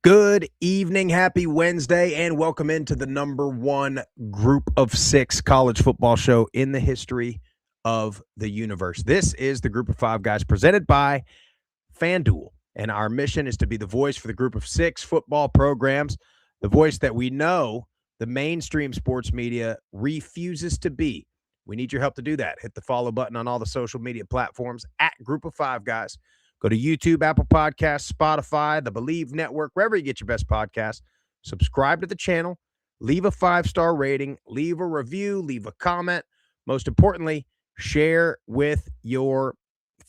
Good evening, happy Wednesday, and welcome into the number one group of six college football show in the history of the universe. This is the Group of Five Guys presented by FanDuel, and our mission is to be the voice for the group of six football programs, the voice that we know the mainstream sports media refuses to be. We need your help to do that. Hit the follow button on all the social media platforms at Group of Five Guys. Go to YouTube, Apple Podcasts, Spotify, the Believe Network, wherever you get your best podcasts. Subscribe to the channel, leave a 5-star rating, leave a review, leave a comment. Most importantly, share with your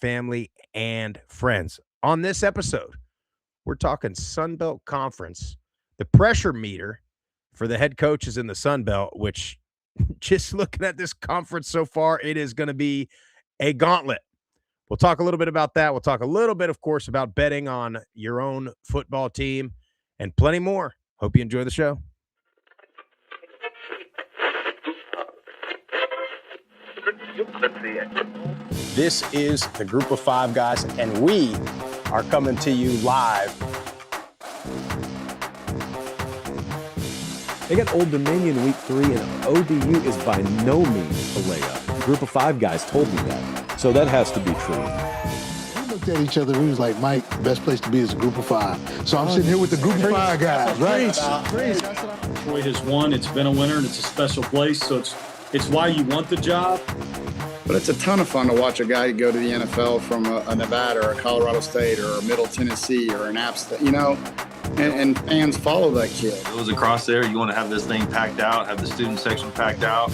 family and friends. On this episode, we're talking Sun Belt Conference, the pressure meter for the head coaches in the Sun Belt, which just looking at this conference so far, it is going to be a gauntlet. We'll talk a little bit about that. We'll talk a little bit, of course, about betting on your own football team and plenty more. Hope you enjoy the show. This is the Group of Five Guys, and we are coming to you live. They got Old Dominion week 3, and ODU is by no means a layup. Group of Five Guys told me that, so that has to be true. We looked at each other. We was like, Mike, the best place to be is a Group of Five. So I'm sitting here with the Group of Five guys, right? Troy has won. It's been a winner, and it's a special place. So it's why you want the job. But it's a ton of fun to watch a guy go to the NFL from a Nevada or a Colorado State or a Middle Tennessee or an App State, and fans follow that kid. It was across there. You want to have this thing packed out, have the student section packed out,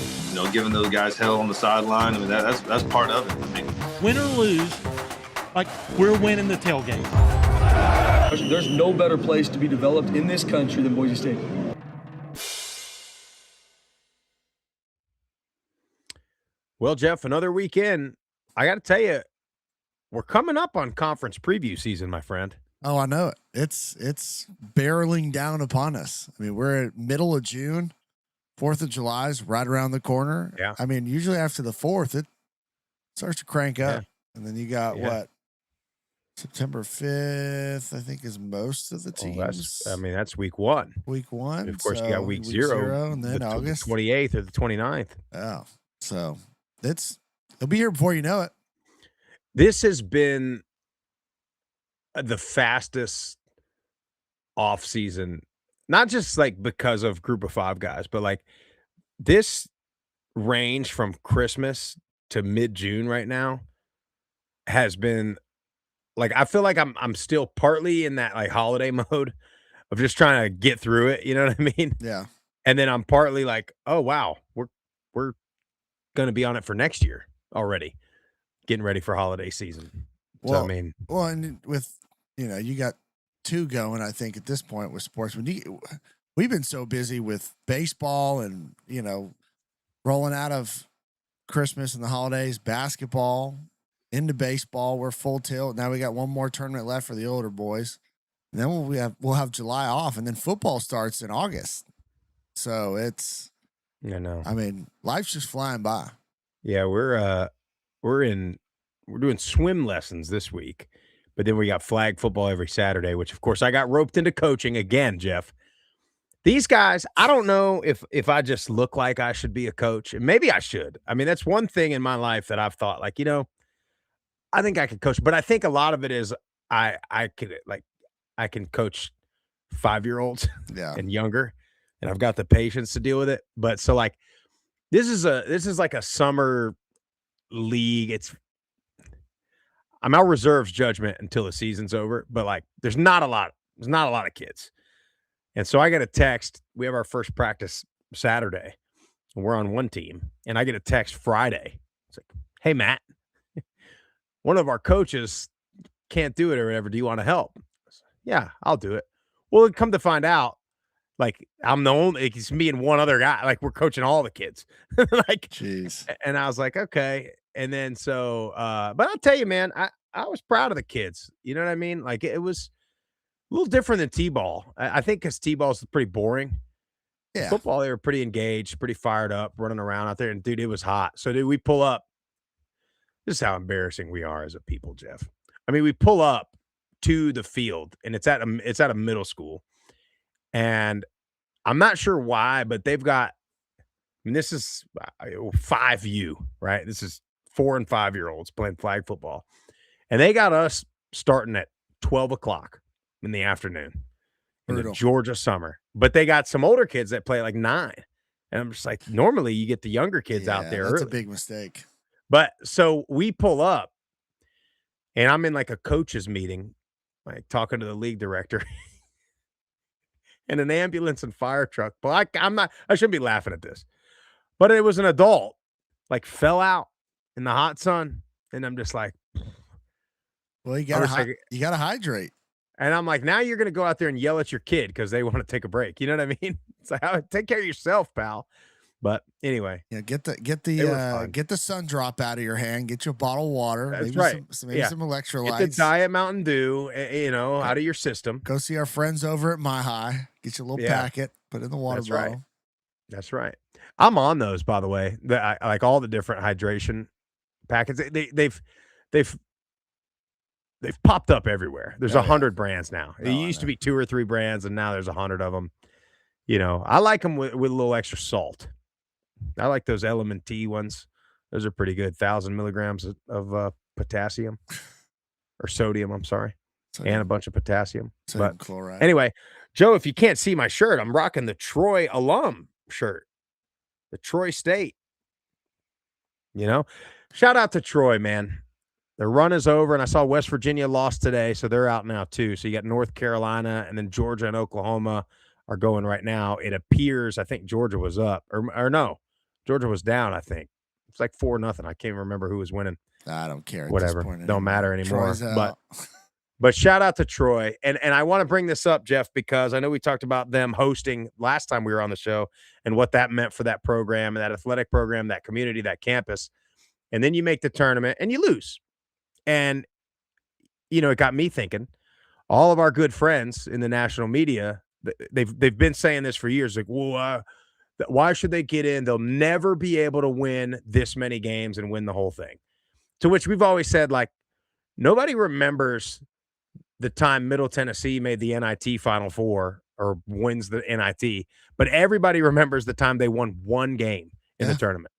giving those guys hell on the sideline. I mean, that's part of it. I mean, win or lose, like we're winning the tailgate. There's no better place to be developed in this country than Boise State. Well, Jeff, another weekend. I got to tell you, we're coming up on conference preview season, my friend. Oh, I know it. It's barreling down upon us. I mean, we're at middle of June. 4th of July is right around the corner. Yeah. I mean, usually after the 4th, it starts to crank up. Yeah. And then you got what? September 5th, I think, is most of the teams. That's week one. Week one. And of course, you got week zero, and then August. The 28th or the 29th. Oh, so it'll be here before you know it. This has been the fastest off season, not just like because of Group of Five Guys, but like this range from Christmas to mid-June right now has been like, I feel like I'm still partly in that like holiday mode of just trying to get through it. You know what I mean? Yeah. And then I'm partly like, oh wow, we're going to be on it for next year already, getting ready for holiday season. Well, and with, you got two going, I think, at this point with sports. We've been so busy with baseball and, rolling out of Christmas and the holidays, basketball, into baseball. We're full tilt. Now we got one more tournament left for the older boys. And then we'll have July off, and then football starts in August. So life's just flying by. Yeah, we're doing swim lessons this week, but then we got flag football every Saturday, which of course I got roped into coaching again, Jeff. These guys, I don't know if I just look like I should be a coach, and maybe I should. I mean, that's one thing in my life that I've thought, like, I think I could coach, but I think a lot of it is I can coach 5-year-olds and younger, and I've got the patience to deal with it. But so like this is like a summer league. I'm out reserves judgment until the season's over, but like there's not a lot of kids. And so I get a text. We have our first practice Saturday, and we're on one team, and I get a text Friday. It's like, hey, Matt, one of our coaches can't do it or whatever. Do you want to help? Yeah, I'll do it. Well, come to find out, like, I'm the only, it's me and one other guy. Like, we're coaching all the kids. Like, jeez. And I was like, okay. And then so, but I'll tell you, man, I was proud of the kids. You know what I mean? Like, it was a little different than T-ball. I think because T-ball is pretty boring. Yeah. Football, they were pretty engaged, pretty fired up, running around out there. And, dude, it was hot. So, we pull up. This is how embarrassing we are as a people, Jeff. I mean, we pull up to the field, and it's at a middle school, and I'm not sure why, but they've got. I mean, this is 5U, right? This is 4 and 5-year-olds playing flag football, and they got us starting at 12 o'clock in the afternoon in the Brutal. Georgia summer. But they got some older kids that play like 9, and I'm just like, normally you get the younger kids out there. That's a early. big mistake. But so we pull up, and I'm in like a coaches meeting, like talking to the league director, and an ambulance and fire truck. But I shouldn't be laughing at this, but it was an adult, like fell out in the hot sun, and I'm just like, well, you gotta hydrate. And I'm like, now you're gonna go out there and yell at your kid because they want to take a break. You know what I mean? It's like, take care of yourself, pal. But anyway, yeah, get the sun drop out of your hand. Get you a bottle of water. That's maybe right. some Yeah. electrolytes. Get the Diet Mountain Dew, out of your system. Go see our friends over at My High. Get you a little packet. Put it in the water That's bottle. right. That's right. I'm on those, by the way. I like all the different hydration packets. They've popped up everywhere. There's 100 brands now. It used to be 2 or 3 brands, and now there's 100 of them. I like them with a little extra salt. I like those Element T ones. Those are pretty good. 1,000 milligrams of potassium or sodium. I'm sorry, and a bunch of potassium. Sodium chloride. Anyway, Joe, if you can't see my shirt, I'm rocking the Troy alum shirt, the Troy State. Shout out to Troy, man. The run is over, and I saw West Virginia lost today, so they're out now too. So you got North Carolina, and then Georgia and Oklahoma are going right now. It appears, I think Georgia was up, or no, Georgia was down. I think it's like 4-0. I can't remember who was winning. I don't care. Whatever, At this point don't matter anymore. Troy's out. But shout out to Troy, and I want to bring this up, Jeff, because I know we talked about them hosting last time we were on the show and what that meant for that program and that athletic program, that community, that campus. And then you make the tournament and you lose. And, it got me thinking, all of our good friends in the national media, they've been saying this for years. Like, well, why should they get in? They'll never be able to win this many games and win the whole thing. To which we've always said, like, nobody remembers the time Middle Tennessee made the NIT Final Four or wins the NIT, but everybody remembers the time they won one game in the tournament.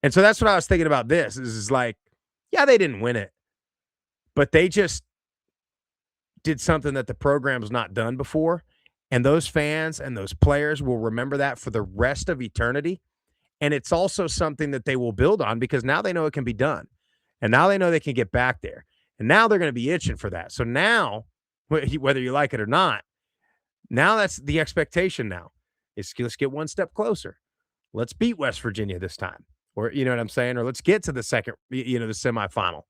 And so that's what I was thinking about this is like, yeah, they didn't win it, but they just did something that the program's not done before. And those fans and those players will remember that for the rest of eternity. And it's also something that they will build on because now they know it can be done. And now they know they can get back there. And now they're going to be itching for that. So now, whether you like it or not, now that's the expectation now. Let's get one step closer. Let's beat West Virginia this time. Or, you know what I'm saying? Or let's get to the second, the semifinal.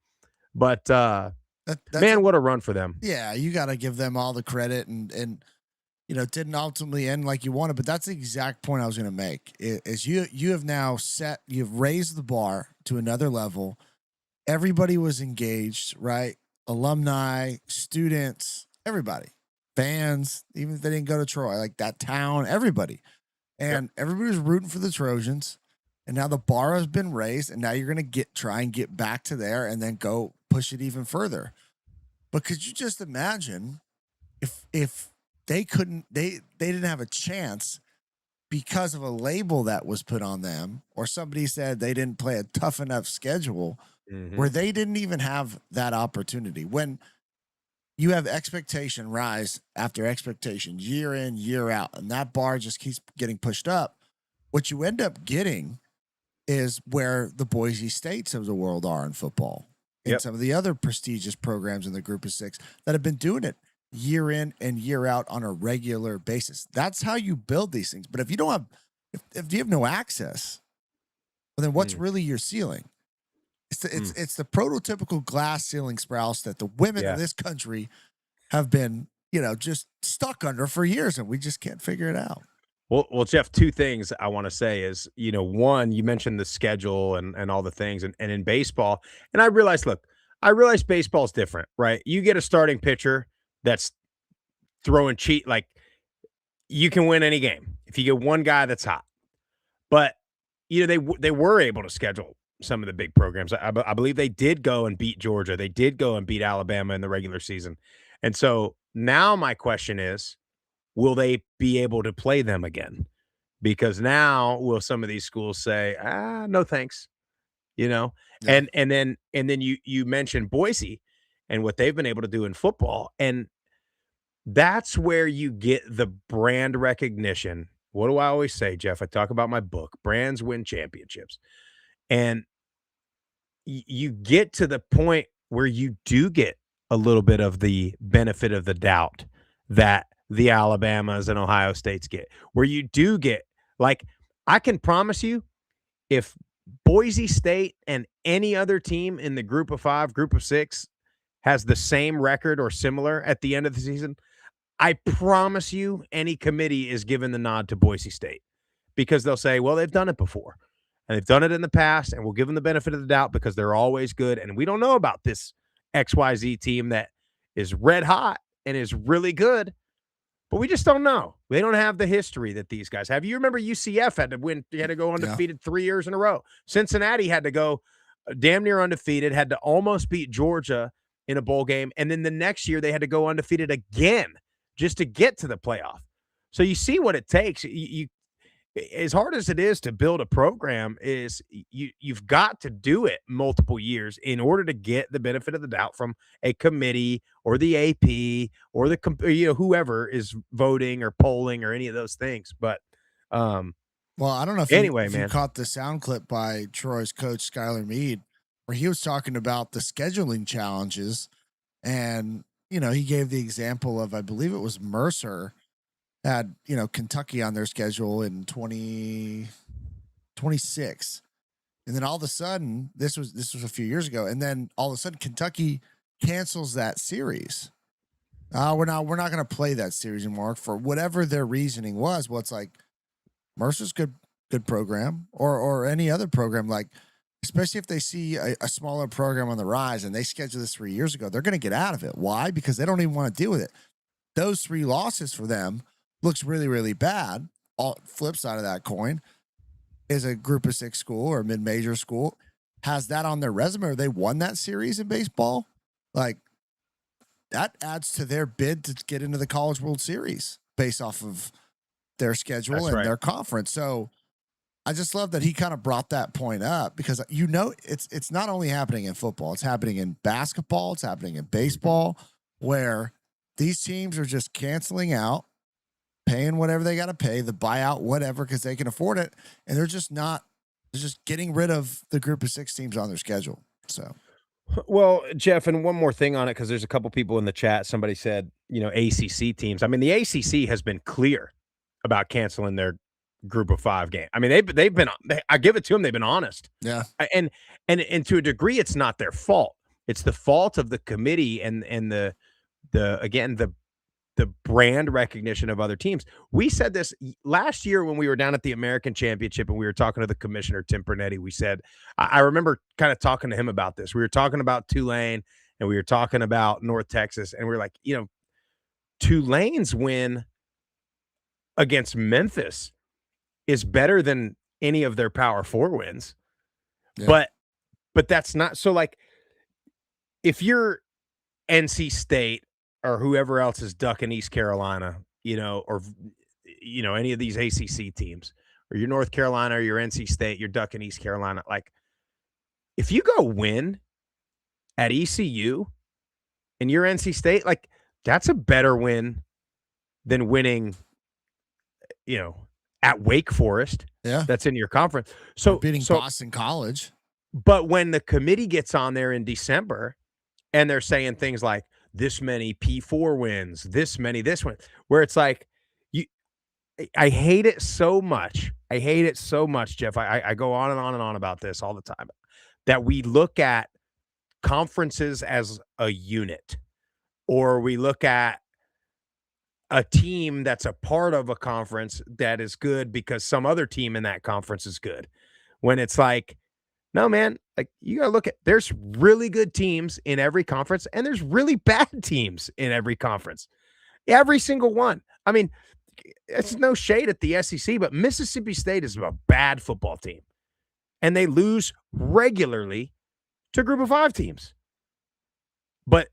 But, man, what a run for them. Yeah, you got to give them all the credit and it didn't ultimately end like you wanted, but that's the exact point I was going to make is you have now you've raised the bar to another level. Everybody was engaged, right? Alumni, students, everybody, fans, even if they didn't go to Troy, like that town, everybody. And everybody was rooting for the Trojans. And now the bar has been raised, and now you're going to try and get back to there and then go push it even further. But could you just imagine if they didn't have a chance because of a label that was put on them, or somebody said they didn't play a tough enough schedule where they didn't even have that opportunity. When you have expectation rise after expectation, year in, year out, and that bar just keeps getting pushed up, what you end up getting is where the Boise States of the world are in football and some of the other prestigious programs in the group of 6 that have been doing it year in and year out on a regular basis. That's how you build these things. But if you don't have, if you have no access, well, then what's really your ceiling? It's the prototypical glass ceiling, Sprouse, that the women in this country have been, just stuck under for years, and we just can't figure it out. Well, Jeff, 2 things I want to say is, one, you mentioned the schedule and all the things, and in baseball, and I realize baseball is different, right? You get a starting pitcher that's throwing like you can win any game if you get one guy that's hot. But they were able to schedule some of the big programs. I believe they did go and beat Georgia. They did go and beat Alabama in the regular season. And so now my question is, will they be able to play them again? Because now will some of these schools say, no thanks, you know? Yeah. And then you mentioned Boise and what they've been able to do in football. And that's where you get the brand recognition. What do I always say, Jeff? I talk about my book, Brands Win Championships. And you get to the point where you do get a little bit of the benefit of the doubt that the Alabamas and Ohio States get, where you do get, like, I can promise you, if Boise State and any other team in the group of 5, group of 6 has the same record or similar at the end of the season, I promise you any committee is giving the nod to Boise State, because they'll say, well, they've done it before and they've done it in the past, and we'll give them the benefit of the doubt because they're always good. And we don't know about this XYZ team that is red hot and is really good, but we just don't know. They don't have the history that these guys have. You remember UCF had to win, they had to go undefeated 3 years in a row. Cincinnati had to go damn near undefeated, had to almost beat Georgia in a bowl game. And then the next year they had to go undefeated again just to get to the playoff. So you see what it takes. You as hard as it is to build a program, is you've got to do it multiple years in order to get the benefit of the doubt from a committee or the AP or the whoever is voting or polling or any of those things. But well, I don't know if you caught the sound clip by Troy's coach Skylar Meade, where he was talking about the scheduling challenges, and he gave the example of, I believe it was Mercer had, Kentucky on their schedule in 2026. And then all of a sudden, this was a few years ago. And then all of a sudden Kentucky cancels that series. We're not going to play that series anymore for whatever their reasoning was. Well, it's like Mercer's good program or any other program, like, especially if they see a smaller program on the rise and they scheduled this 3 years ago, they're going to get out of it. Why? Because they don't even want to deal with it. Those 3 losses for them looks really, really bad. Flip side of that coin is a group of 6 school or mid-major school has that on their resume, or they won that series in baseball. Like, that adds to their bid to get into the College World Series based off of their schedule and their conference. So I just love that he kind of brought that point up, because it's not only happening in football, it's happening in basketball, it's happening in baseball, where these teams are just canceling out, paying whatever they got to pay, the buyout, whatever, because they can afford it. And they're just getting rid of the group of 6 teams on their schedule. So, well, Jeff, and one more thing on it, because there's a couple people in the chat. Somebody said, ACC teams. I mean, the ACC has been clear about canceling their group of 5 game. I mean, they've been, I give it to them. They've been honest. Yeah. And to a degree, it's not their fault. It's the fault of the committee and the brand recognition of other teams. We said this last year when we were down at the American Championship and we were talking to the commissioner, Tim Pernetti. We said, I remember kind of talking to him about this. We were talking about Tulane and we were talking about North Texas. And we were like, Tulane's win against Memphis is better than any of their Power 4 wins. Yeah. But that's not so. Like, if you're NC State or whoever else is ducking East Carolina, or any of these ACC teams, or you're North Carolina or you're NC State, you're ducking East Carolina. Like, if you go win at ECU and you're NC State, like, that's a better win than winning, at Wake Forest. Yeah. That's in your conference. So beating Boston College. But when the committee gets on there in December and they're saying things like, this many P4 wins, this many this one, where it's like, I hate it so much. I hate it so much, Jeff. I go on and on and on about this all the time, that we look at conferences as a unit, or we look at a team that's a part of a conference that is good because some other team in that conference is good. When it's like, no, man, like, you got to look at, there's really good teams in every conference and there's really bad teams in every conference. Every single one. I mean, it's no shade at the SEC, but Mississippi State is a bad football team. and they lose regularly to Group of 5 teams. But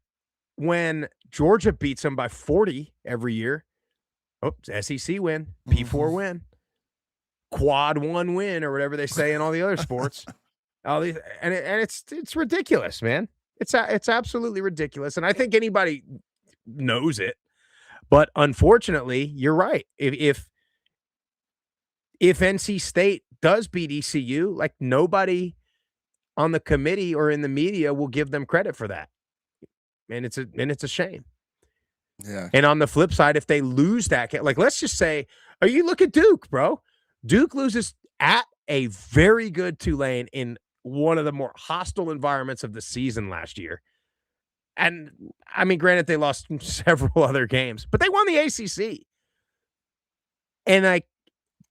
when Georgia beats them by 40 every year, SEC win, P4 win, quad 1 win, or whatever they say in all the other sports. All these, and it's ridiculous, man. It's absolutely ridiculous, and I think anybody knows it. But unfortunately, you're right. If NC State does beat ECU, like, nobody on the committee or in the media will give them credit for that, and it's a shame. Yeah. And on the flip side, if they lose that, like, let's just say, you look at Duke, bro. Duke loses at a very good Tulane in one of the more hostile environments of the season last year. And I mean, granted, they lost several other games, but they won the ACC. And like,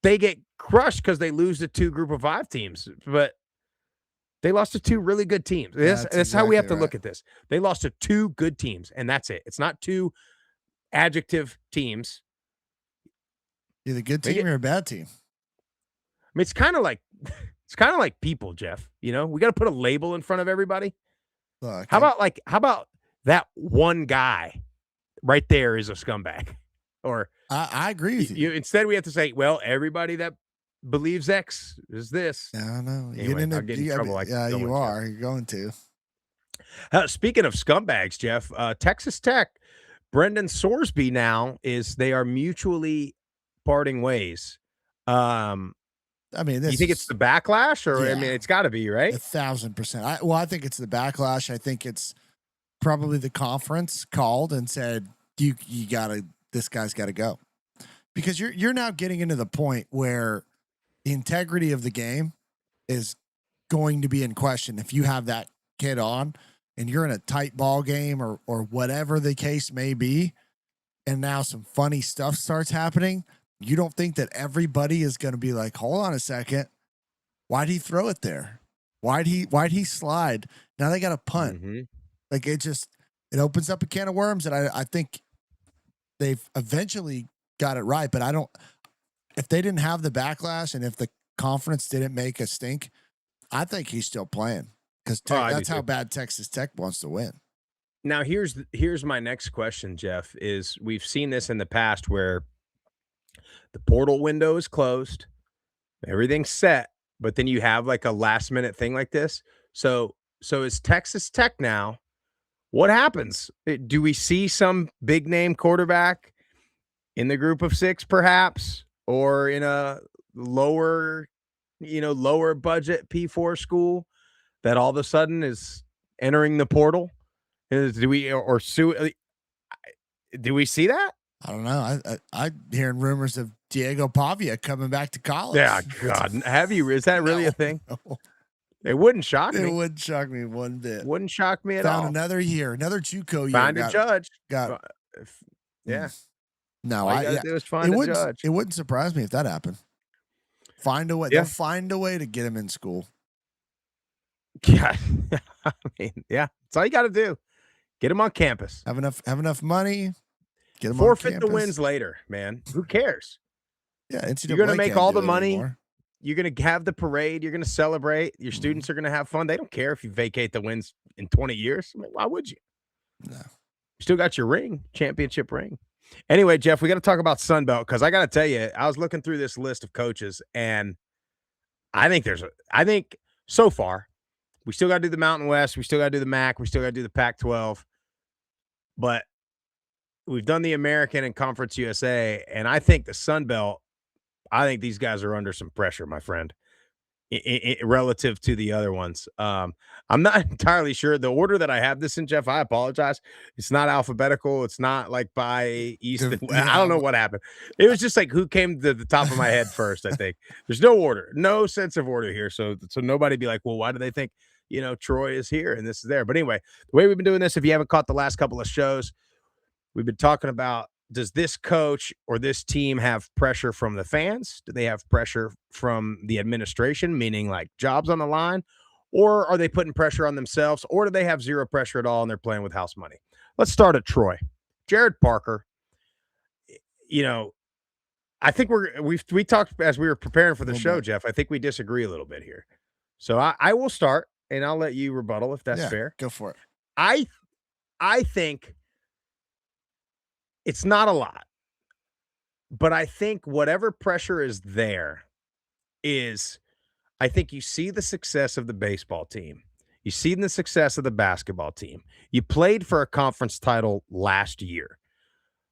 they get crushed because they lose to 2 Group of 5 teams, but they lost to 2 really good teams. That's how we have to look at this. They lost to 2 good teams, and that's it. It's not 2 adjective teams. Either a good team or a bad team. I mean, it's kind of like people, Jeff. You know, we got to put a label in front of everybody. Look, How about that one guy right there is a scumbag? Or I agree with you. Instead, we have to say, well, everybody that believes X is this. Yeah, I know. Anyway, I'll get in trouble. Yeah, you are. You're going to. Speaking of scumbags, Jeff, Texas Tech, Brendan Sorsby now they are mutually parting ways. I mean, you think it's the backlash, or yeah, I mean, it's got to be, right? 1,000%. I think it's the backlash. I think it's probably the conference called and said, you gotta, this guy's got to go, because you're now getting into the point where the integrity of the game is going to be in question if you have that kid on and you're in a tight ball game or whatever the case may be, and now some funny stuff starts happening. You don't think that everybody is going to be like, hold on a second, why'd he throw it there? Why'd he slide? Now they got a punt. Mm-hmm. Like, it opens up a can of worms, and I think they've eventually got it right. But if they didn't have the backlash and if the conference didn't make a stink, I think he's still playing, because that's how bad Texas Tech wants to win. Now, here's my next question, Jeff, is we've seen this in the past where the portal window is closed, everything's set, but then you have like a last minute thing like this. So is Texas Tech now, what happens? Do we see some big name quarterback in the Group of 6 perhaps, or in a lower budget P4 school that all of a sudden is entering the portal? Do we see that? I don't know. I'm hearing rumors of Diego Pavia coming back to college. Yeah, God, have you? Is that really a thing? No. It wouldn't shock me. It wouldn't shock me one bit. Wouldn't shock me at Found all. another year, another JUCO year. Find a judge. Yeah. No, it was find a judge. It wouldn't surprise me if that happened. Find a way. Yeah. They'll find a way to get him in school. Yeah, I mean, yeah, that's all you got to do. Get him on campus. Have enough money. Get him Forfeit on the campus. wins later, man. Who cares? Yeah, NCAA you're going to make can't all do the it money. anymore. You're going to have the parade. You're going to celebrate. Your students are going to have fun. They don't care if you vacate the wins in 20 years. I mean, why would you? No. You still got your ring, championship ring. Anyway, Jeff, we got to talk about Sunbelt, because I got to tell you, I was looking through this list of coaches, and I think so far, we still got to do the Mountain West. We still got to do the MAC. We still got to do the Pac-12. But we've done the American and Conference USA, and I think the Sun Belt, I think these guys are under some pressure, my friend, relative to the other ones. I'm not entirely sure. The order that I have this in, Jeff, I apologize. It's not alphabetical. It's not like by East. I don't know what happened. It was just like who came to the top of my head first, I think. There's no order, no sense of order here. So nobody be like, well, why do they think, Troy is here and this is there? But anyway, the way we've been doing this, if you haven't caught the last couple of shows, we've been talking about, does this coach or this team have pressure from the fans? Do they have pressure from the administration, meaning like jobs on the line? Or are they putting pressure on themselves? Or do they have zero pressure at all and they're playing with house money? Let's start at Troy. Jared Parker, I think we talked as we were preparing for the show, Jeff. I think we disagree a little bit here. So I will start, and I'll let you rebuttal if that's fair. Go for it. I think it's not a lot, but I think whatever pressure is there is, I think you see the success of the baseball team. You see the success of the basketball team. You played for a conference title last year.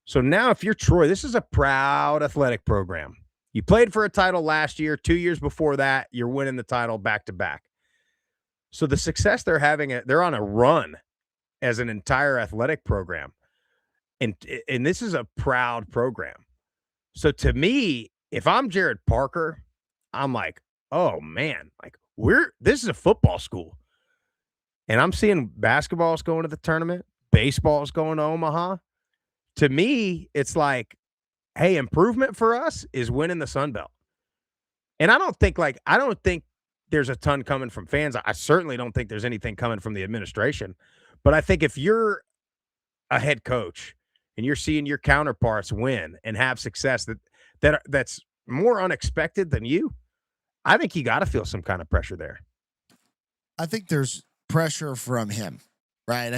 So now if you're Troy, this is a proud athletic program. You played for a title last year. 2 years before that, you're winning the title back to back. So the success they're having, they're on a run as an entire athletic program. And this is a proud program. So to me, if I'm Jared Parker, I'm like, oh man, like this is a football school. And I'm seeing basketball's going to the tournament, baseball's going to Omaha. To me, it's like, hey, improvement for us is winning the Sun Belt. And I don't think there's a ton coming from fans. I certainly don't think there's anything coming from the administration. But I think if you're a head coach and you're seeing your counterparts win and have success that's more unexpected than you, I think you got to feel some kind of pressure there. I think there's pressure from him, right?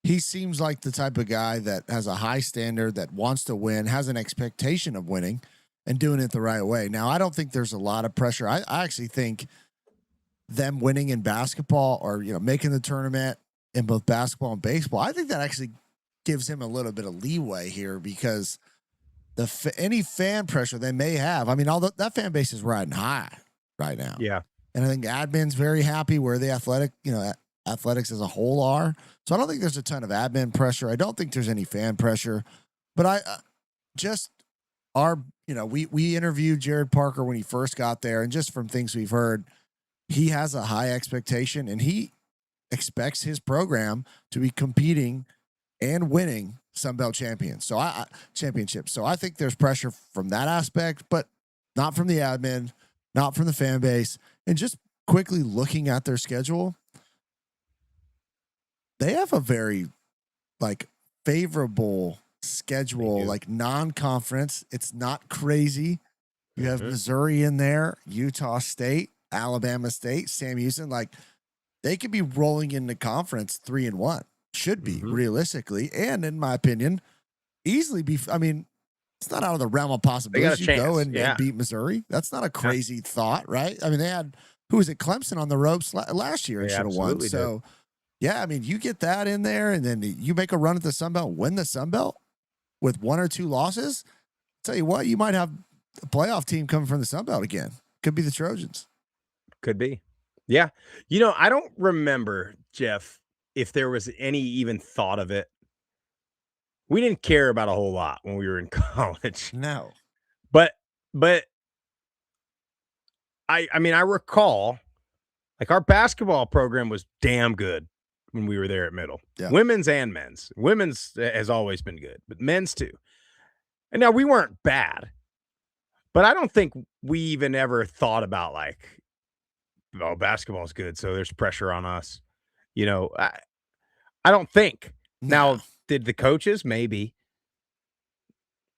He seems like the type of guy that has a high standard, that wants to win, has an expectation of winning, and doing it the right way. Now, I don't think there's a lot of pressure. I actually think them winning in basketball, or making the tournament in both basketball and baseball, I think that actually gives him a little bit of leeway here, because any fan pressure they may have, I mean, although that fan base is riding high right now. Yeah. And I think admin's very happy where the athletics as a whole are. So I don't think there's a ton of admin pressure. I don't think there's any fan pressure. But we interviewed Jared Parker when he first got there, and just from things we've heard, he has a high expectation, and he expects his program to be competing and winning Sun Belt championships. So I think there's pressure from that aspect, but not from the admin, not from the fan base. And just quickly looking at their schedule, they have a very favorable schedule, non-conference. It's not crazy. You have Missouri in there, Utah State, Alabama State, Sam Houston. They could be rolling into conference 3-1. Should be realistically, and in my opinion, easily be. I mean, it's not out of the realm of possibility. You go and beat Missouri. That's not a crazy thought, right? I mean, they had Clemson on the ropes last year and should have won. So, I mean, you get that in there, and then you make a run at the Sun Belt, win the Sun Belt with 1 or 2 losses. Tell you what, you might have a playoff team coming from the Sun Belt again. Could be the Trojans. Could be. Yeah. I don't remember, Jeff, if there was any even thought of it. We didn't care about a whole lot when we were in college. No. But I mean, I recall our basketball program was damn good when we were there at Middle. Yeah. Women's and men's. Women's has always been good, but men's too. And now we weren't bad, but I don't think we even ever thought about basketball's good, so there's pressure on us. I don't think. No. Now, did the coaches? Maybe.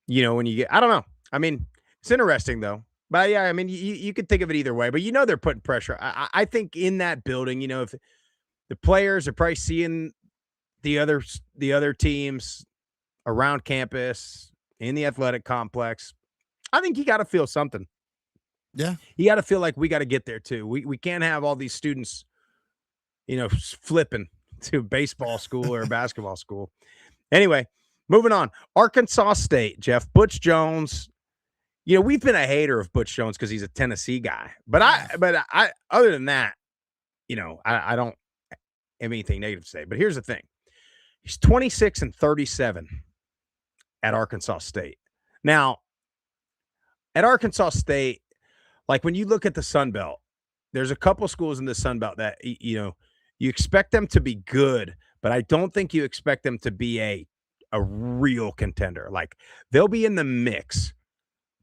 When you get, I don't know. I mean, it's interesting though. But yeah, I mean, you could think of it either way. But they're putting pressure. I think in that building, if the players are probably seeing the other teams around campus in the athletic complex, I think you got to feel something. Yeah, you got to feel like we got to get there too. We can't have all these students, flipping to baseball school or basketball school. Anyway, moving on. Arkansas State, Jeff, Butch Jones. We've been a hater of Butch Jones because he's a Tennessee guy. But I other than that, I don't have anything negative to say. But here's the thing. He's 26-37 at Arkansas State. Now, at Arkansas State, when you look at the Sun Belt, there's a couple schools in the Sun Belt that, you expect them to be good, but I don't think you expect them to be a real contender. They'll be in the mix,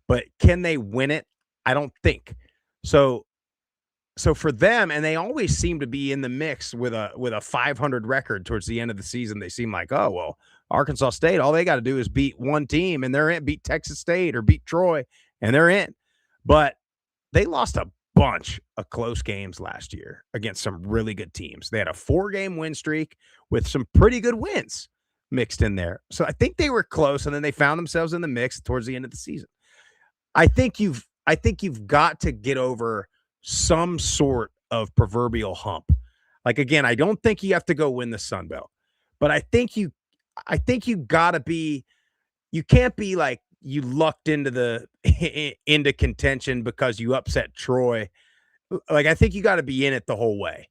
but can they win it? I don't think. So for them, and they always seem to be in the mix with a 500 record towards the end of the season. They seem like, oh, well, Arkansas State, all they got to do is beat one team and they're in, beat Texas State or beat Troy and they're in. But they lost a bunch of close games last year against some really good teams. They had a 4-game win streak with some pretty good wins mixed in there. So I think they were close, and then they found themselves in the mix towards the end of the season. I think you've got to get over some sort of proverbial hump. Like, again, I don't think you have to go win the Sun Belt, but I think you got to be. You can't be like you lucked into into contention because you upset Troy. Like, I think you got to be in it the whole way.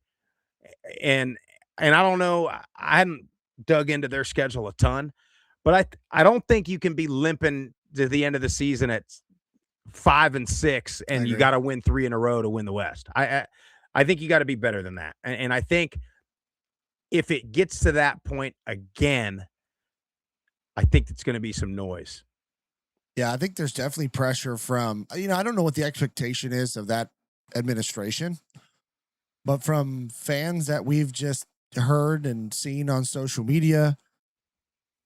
And I don't know. I hadn't dug into their schedule a ton, but I don't think you can be limping to the end of the season at 5-6 and you got to win 3 in a row to win the West. I think you got to be better than that. And I think if it gets to that point again, I think it's going to be some noise. Yeah, I think there's definitely pressure from, I don't know what the expectation is of that administration, but from fans that we've just heard and seen on social media,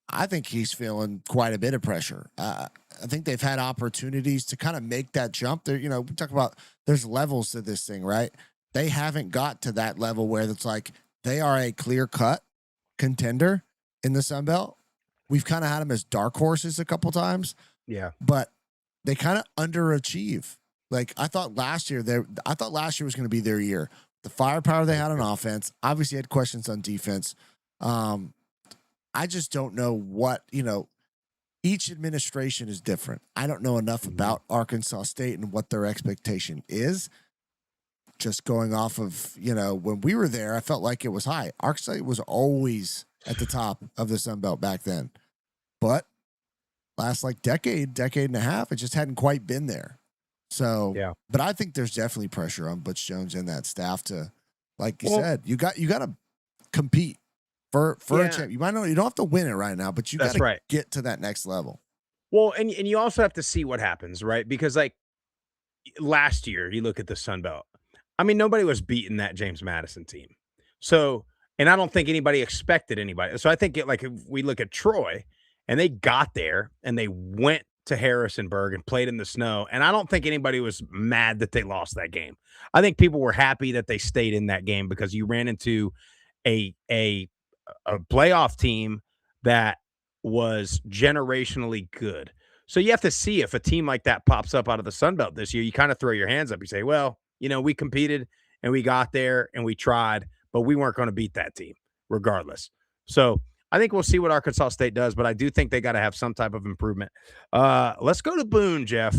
I think he's feeling quite a bit of pressure. I think they've had opportunities to kind of make that jump. There, we talk about there's levels to this thing, right? They haven't got to that level where it's like they are a clear-cut contender in the Sun Belt. We've kind of had them as dark horses a couple times. Yeah. But they kind of underachieve. Like I thought last year was going to be their year. The firepower they had on offense, obviously had questions on defense. I just don't know what, each administration is different. I don't know enough about Arkansas State and what their expectation is. Just going off of, when we were there, I felt like it was high. Arkansas State was always at the top of the Sun Belt back then. But last decade and a half, it just hadn't quite been there. So, yeah. But I think there's definitely pressure on Butch Jones and that staff to, like you said, you got to compete for a champ. You don't have to win it right now, but you got to get to that next level. Well, and you also have to see what happens, right? Because like last year, you look at the Sun Belt. I mean, nobody was beating that James Madison team. So, and I don't think anybody expected anybody. So I think if we look at Troy and they got there and they went to Harrisonburg and played in the snow. And I don't think anybody was mad that they lost that game. I think people were happy that they stayed in that game because you ran into a playoff team that was generationally good. So you have to see if a team like that pops up out of the Sun Belt this year. You kind of throw your hands up. You say, well, we competed and we got there and we tried, but we weren't going to beat that team regardless. So I think we'll see what Arkansas State does, but I do think they got to have some type of improvement. Let's go to Boone, Jeff.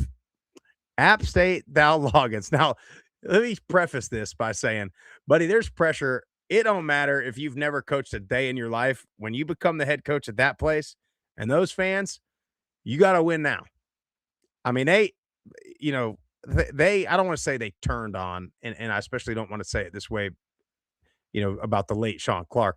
App State, Dow Loggins. Now, let me preface this by saying, buddy, there's pressure. It don't matter if you've never coached a day in your life. When you become the head coach at that place and those fans, you got to win now. I mean, they I don't want to say they turned on, and I especially don't want to say it this way, about the late Sean Clark.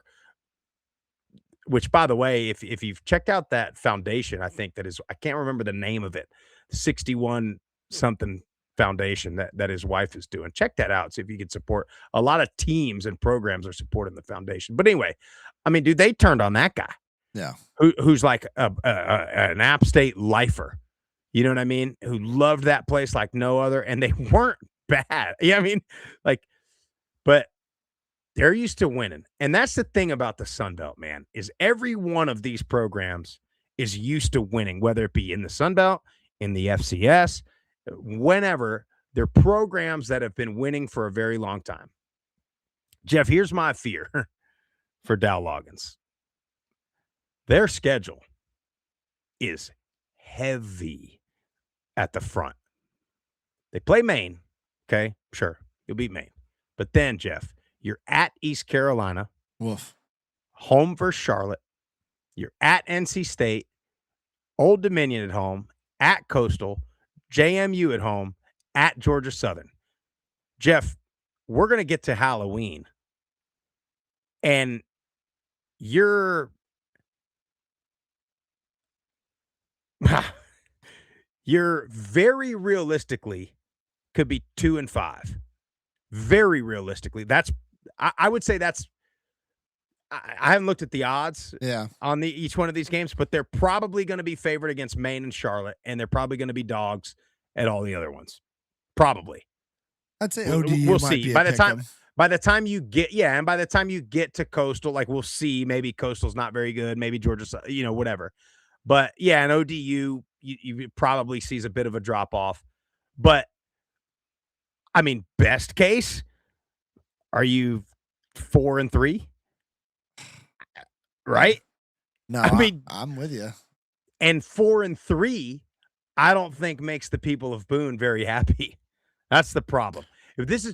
Which, by the way, if you've checked out that foundation, I think that is, I can't remember the name of it, 61 something foundation that his wife is doing. Check that out. See if you can support. A lot of teams and programs are supporting the foundation. But anyway, I mean, dude, they turned on that guy. Yeah. Who's like an App State lifer. You know what I mean? Who loved that place like no other. And they weren't bad. Yeah, I mean, but they're used to winning. And that's the thing about the Sun Belt, man, is every one of these programs is used to winning, whether it be in the Sun Belt, in the FCS, whenever. They're programs that have been winning for a very long time. Jeff, here's my fear for Dow Loggins. Their schedule is heavy at the front. They play Maine. Okay, sure, you'll beat Maine. But then, Jeff, you're at East Carolina, Woof. home versus Charlotte. You're at NC State, Old Dominion at home, at Coastal, JMU at home, at Georgia Southern. Jeff, we're going to get to Halloween, and you're very realistically could be 2-5. Very realistically, I would say that's. I haven't looked at the odds on each one of these games, but they're probably going to be favored against Maine and Charlotte, and they're probably going to be dogs at all the other ones. Probably. I'd say We'll ODU might see. be By a the pick 'em. time you get, and by the time you get to Coastal, like we'll see, maybe Coastal's not very good, maybe Georgia, whatever. But yeah, and ODU, you probably sees a bit of a drop off. But I mean, best case, are you 4-3? Right? No, I mean, I'm with you. and 4-3, I don't think makes the people of Boone very happy. That's the problem. If this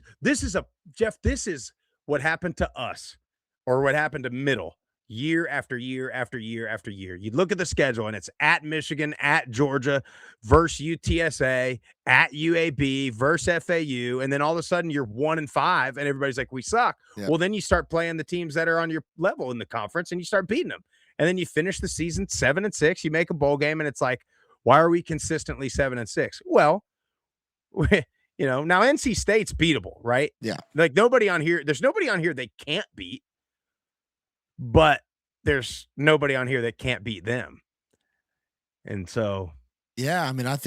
is Jeff, this is what happened to us, or what happened to Middle year after year after year after year. You look at the schedule and it's at Michigan, at Georgia, versus UTSA, at UAB, versus FAU, and then all of a sudden you're 1-5, and everybody's like, we suck. Yep. Well, then you start playing the teams that are on your level in the conference, and you start beating them, and then you finish the season 7-6. You make a bowl game, and it's like, why are we consistently 7-6? Well, now NC State's beatable, right? Yeah. Like there's nobody on here they can't beat, but there's nobody on here that can't beat them. And so, yeah, I mean, I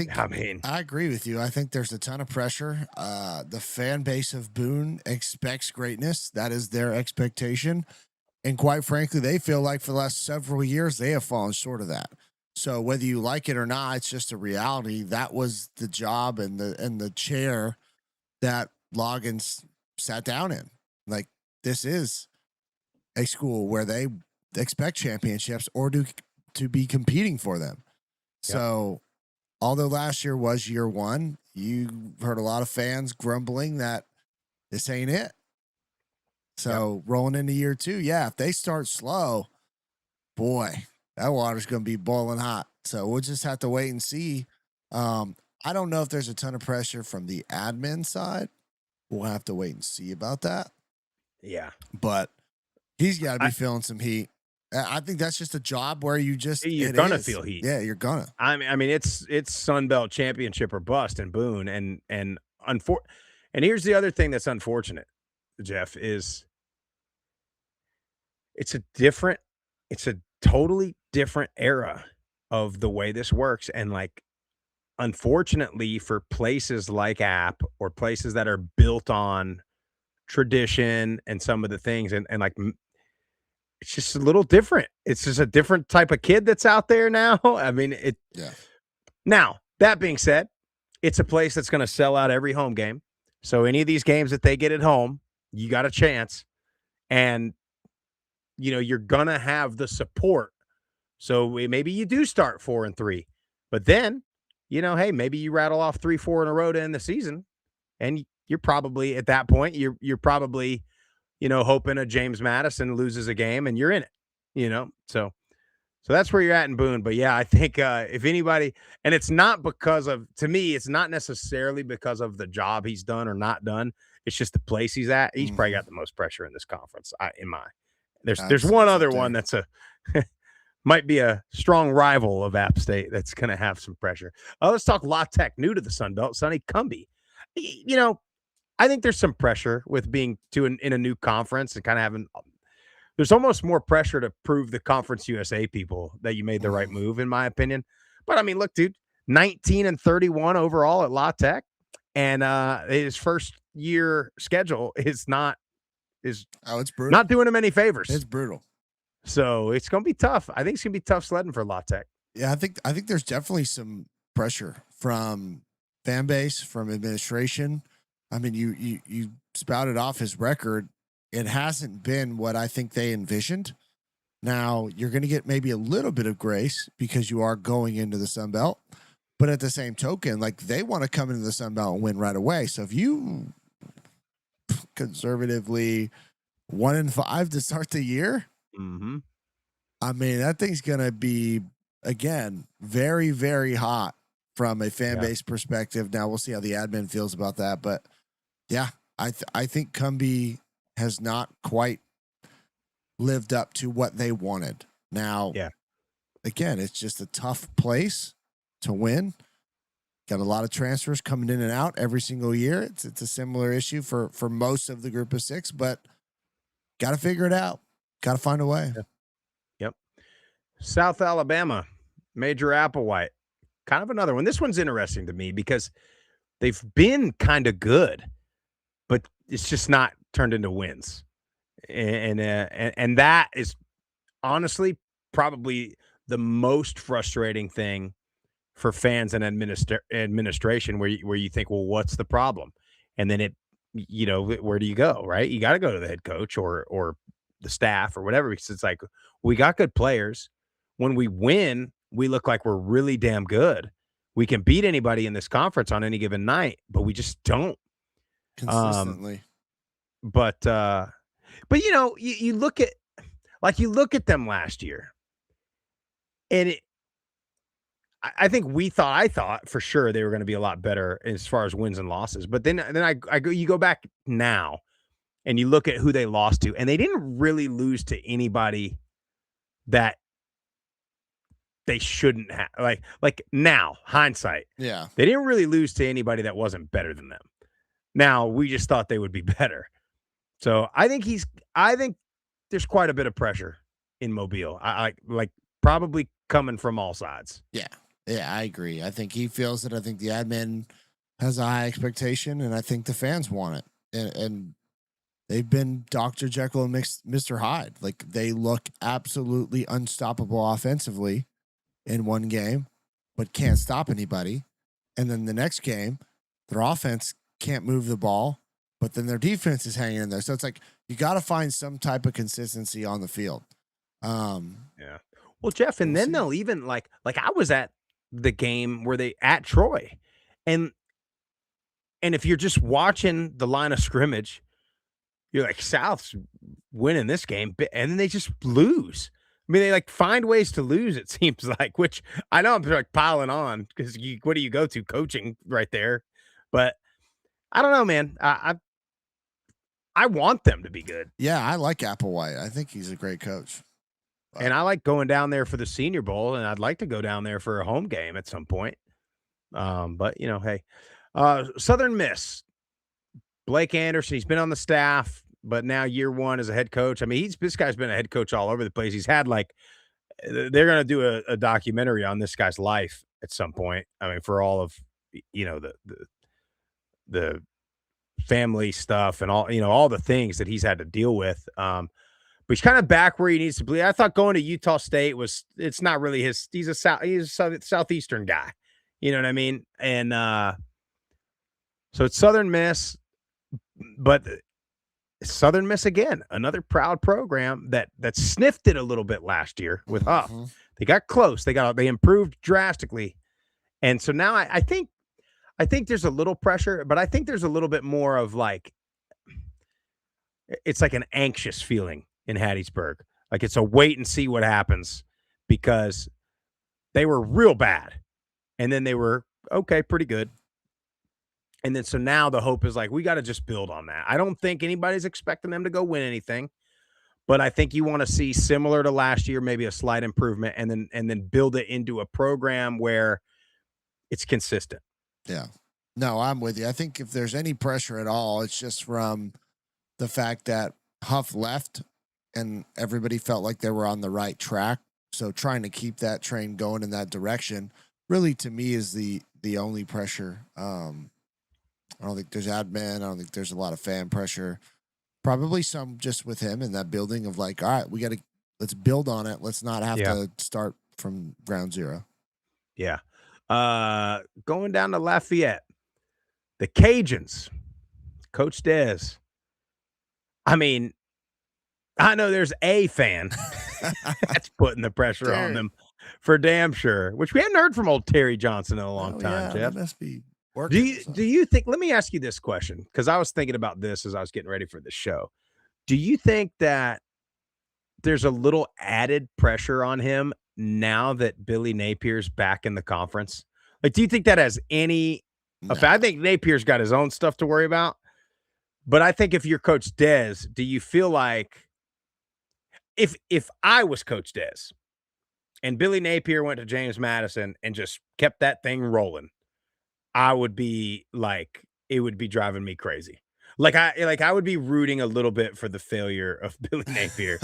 agree with you. I think there's a ton of pressure. The fan base of Boone expects greatness. That is their expectation. And quite frankly, they feel like for the last several years, they have fallen short of that. So whether you like it or not, it's just a reality. That was the job and the chair that Loggins sat down in. Like, this is a school where they expect championships or to be competing for them. So although last year was year one, you heard a lot of fans grumbling that this ain't it. So rolling into year two, if they start slow, boy, that water's going to be boiling hot. So we'll just have to wait and see. I don't know if there's a ton of pressure from the admin side. We'll have to wait and see about that. Yeah. But he's got to be feeling some heat. I think that's just a job where you're going to feel heat. Yeah, you're going to. I mean, it's Sun Belt championship or bust in Boone. And here's the other thing that's unfortunate, Jeff, is it's a totally different era of the way this works. And like, unfortunately for places like App or places that are built on tradition and some of the things and like, it's just a little different. It's just a different type of kid that's out there now. I mean, Now, that being said, it's a place that's going to sell out every home game. So any of these games that they get at home, you got a chance. And you're going to have the support. So maybe you do start 4-3, but then, hey, maybe you rattle off 3-4 in a row to end the season. And you're probably at that point, you're probably, hoping a James Madison loses a game and you're in it, so that's where you're at in Boone. But yeah, I think if anybody, and it's not to me, it's not necessarily because of the job he's done or not done. It's just the place he's at. He's probably got the most pressure in this conference. There's one other one that's might be a strong rival of App State that's going to have some pressure. Let's talk La Tech, new to the Sun Belt, Sonny Cumbie. I think there's some pressure with being in a new conference and kind of having. There's almost more pressure to prove the Conference USA people that you made the right move, in my opinion. But I mean, look, dude, 19-31 overall at La Tech, and his first year schedule is it's brutal. Not doing him any favors. It's brutal. So it's going to be tough. I think it's going to be tough sledding for La Tech. Yeah, I think there's definitely some pressure from fan base, from administration. I mean, you spouted off his record. It hasn't been what I think they envisioned. Now, you're going to get maybe a little bit of grace because you are going into the Sun Belt. But at the same token, like, they want to come into the Sun Belt and win right away. So if you conservatively 1-5 to start the year, I mean, that thing's going to be, again, very, very hot from a fan base perspective. Now, we'll see how the admin feels about that. But, yeah, I think Cumbie has not quite lived up to what they wanted. Now, again, it's just a tough place to win. Got a lot of transfers coming in and out every single year. It's a similar issue for most of the group of six, but got to figure it out. Got to find a way. Yep. South Alabama, Major Applewhite. Kind of another one. This one's interesting to me because they've been kind of good. it's just not turned into wins. And that is honestly probably the most frustrating thing for fans and administration, where you think, well, what's the problem? And then where do you go? Right? You got to go to the head coach or the staff or whatever, because it's like, we got good players. When we win, we look like we're really damn good. We can beat anybody in this conference on any given night, but we just don't. consistently. But you look at them last year, and I think I thought for sure they were going to be a lot better as far as wins and losses. But then you go back now and you look at who they lost to, and they didn't really lose to anybody that they shouldn't have. Like now, hindsight, Yeah. they didn't really lose to anybody that wasn't better than them. Now, we just thought they would be better. So I think there's quite a bit of pressure in Mobile. I like probably coming from all sides. Yeah. Yeah, I agree. I think he feels it. I think the admin has a high expectation, and I think the fans want it. And they've been Dr. Jekyll and Mr. Hyde. Like, they look absolutely unstoppable offensively in one game, but can't stop anybody. And then the next game, their offense can't move the ball, but then their defense is hanging in there. So it's like, you got to find some type of consistency on the field. Yeah. Well, Jeff, and then they'll even like I was at the game where they at Troy, and if you're just watching the line of scrimmage, you're like, South's winning this game, and then they just lose. I mean, they like find ways to lose, it seems like, which I know I'm like piling on, because what do you go to? Coaching right there. But I don't know, man. I want them to be good. Yeah, I like Applewhite. I think he's a great coach. And I like going down there for the Senior Bowl, and I'd like to go down there for a home game at some point. But hey, Southern Miss, Blake Anderson, he's been on the staff, but now year one as a head coach. I mean, this guy's been a head coach all over the place. He's had they're going to do a documentary on this guy's life at some point. I mean, for all of, the family stuff and all the things that he's had to deal with. But he's kind of back where he needs to be. I thought going to Utah State it's not really he's a Southeastern guy. You know what I mean? And so it's Southern Miss, but Southern Miss again, another proud program that sniffed it a little bit last year with Huff. They got close. They improved drastically. And so now I think there's a little pressure, but I think there's a little bit more of it's like an anxious feeling in Hattiesburg. Like, it's a wait and see what happens, because they were real bad, and then they were okay, pretty good. And then so now the hope is like, we got to just build on that. I don't think anybody's expecting them to go win anything, but I think you want to see, similar to last year, maybe a slight improvement, and then build it into a program where it's consistent. Yeah. No, I'm with you. I think if there's any pressure at all, it's just from the fact that Huff left and everybody felt like they were on the right track. So trying to keep that train going in that direction really, to me, is the only pressure. I don't think there's admin. I don't think there's a lot of fan pressure. Probably some just with him in that building of like, all right, let's build on it. Let's not have to start from ground zero. Yeah. Going down to Lafayette, the Cajuns, Coach Dez. I mean, I know there's a fan that's putting the pressure on them for damn sure, which we haven't heard from old Terry Johnson in a long time, Jeff. That must be working. Do you think, let me ask you this question, because I was thinking about this as I was getting ready for the show. Do you think that there's a little added pressure on him now that Billy Napier's back in the conference? Like, do you think that has any effect? I think Napier's got his own stuff to worry about. But I think if you're Coach Dez, do you feel like if I was Coach Dez and Billy Napier went to James Madison and just kept that thing rolling, I would be like, it would be driving me crazy. I would be rooting a little bit for the failure of Billy Napier,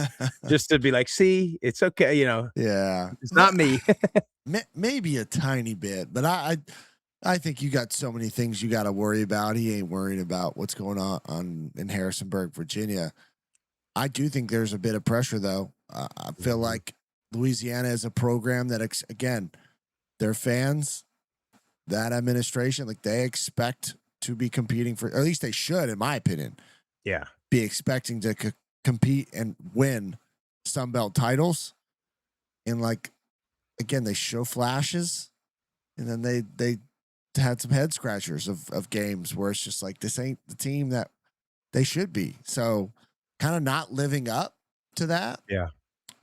just to be like, see, it's okay, Yeah, it's not me. Maybe a tiny bit, but I think you got so many things you got to worry about. He ain't worried about what's going on in Harrisonburg, Virginia. I do think there's a bit of pressure, though. I feel like Louisiana is a program that, again, their fans, that administration, like they expect to be competing for, or at least they should, in my opinion. Yeah. Be expecting to compete and win Sun Belt titles. And like, again, they show flashes, and then they had some head scratchers of games where it's just like, this ain't the team that they should be. So kind of not living up to that. Yeah.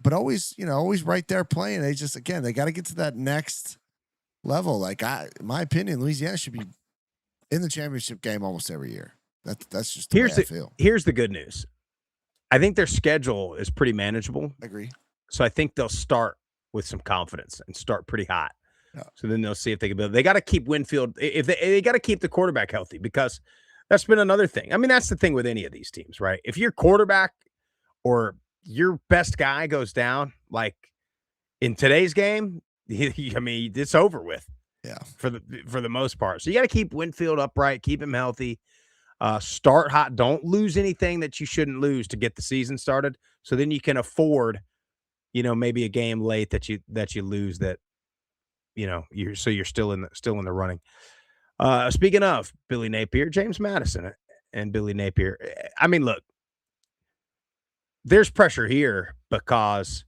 But always, always right there playing. They just, again, they got to get to that next level. Like in my opinion, Louisiana should be in the championship game almost every year. That's just the way I feel. Here's the good news. I think their schedule is pretty manageable. I agree. So I think they'll start with some confidence and start pretty hot. Yeah. So then they'll see if they can build. They got to keep Winfield. If they got to keep the quarterback healthy, because that's been another thing. I mean, that's the thing with any of these teams, right? If your quarterback or your best guy goes down, like in today's game, I mean, it's over with. Yeah. For the most part. So you got to keep Winfield upright, keep him healthy, start hot. Don't lose anything that you shouldn't lose to get the season started. So then you can afford, maybe a game late that you lose that, you're still in the running. Speaking of Billy Napier, James Madison and Billy Napier. I mean, look, there's pressure here because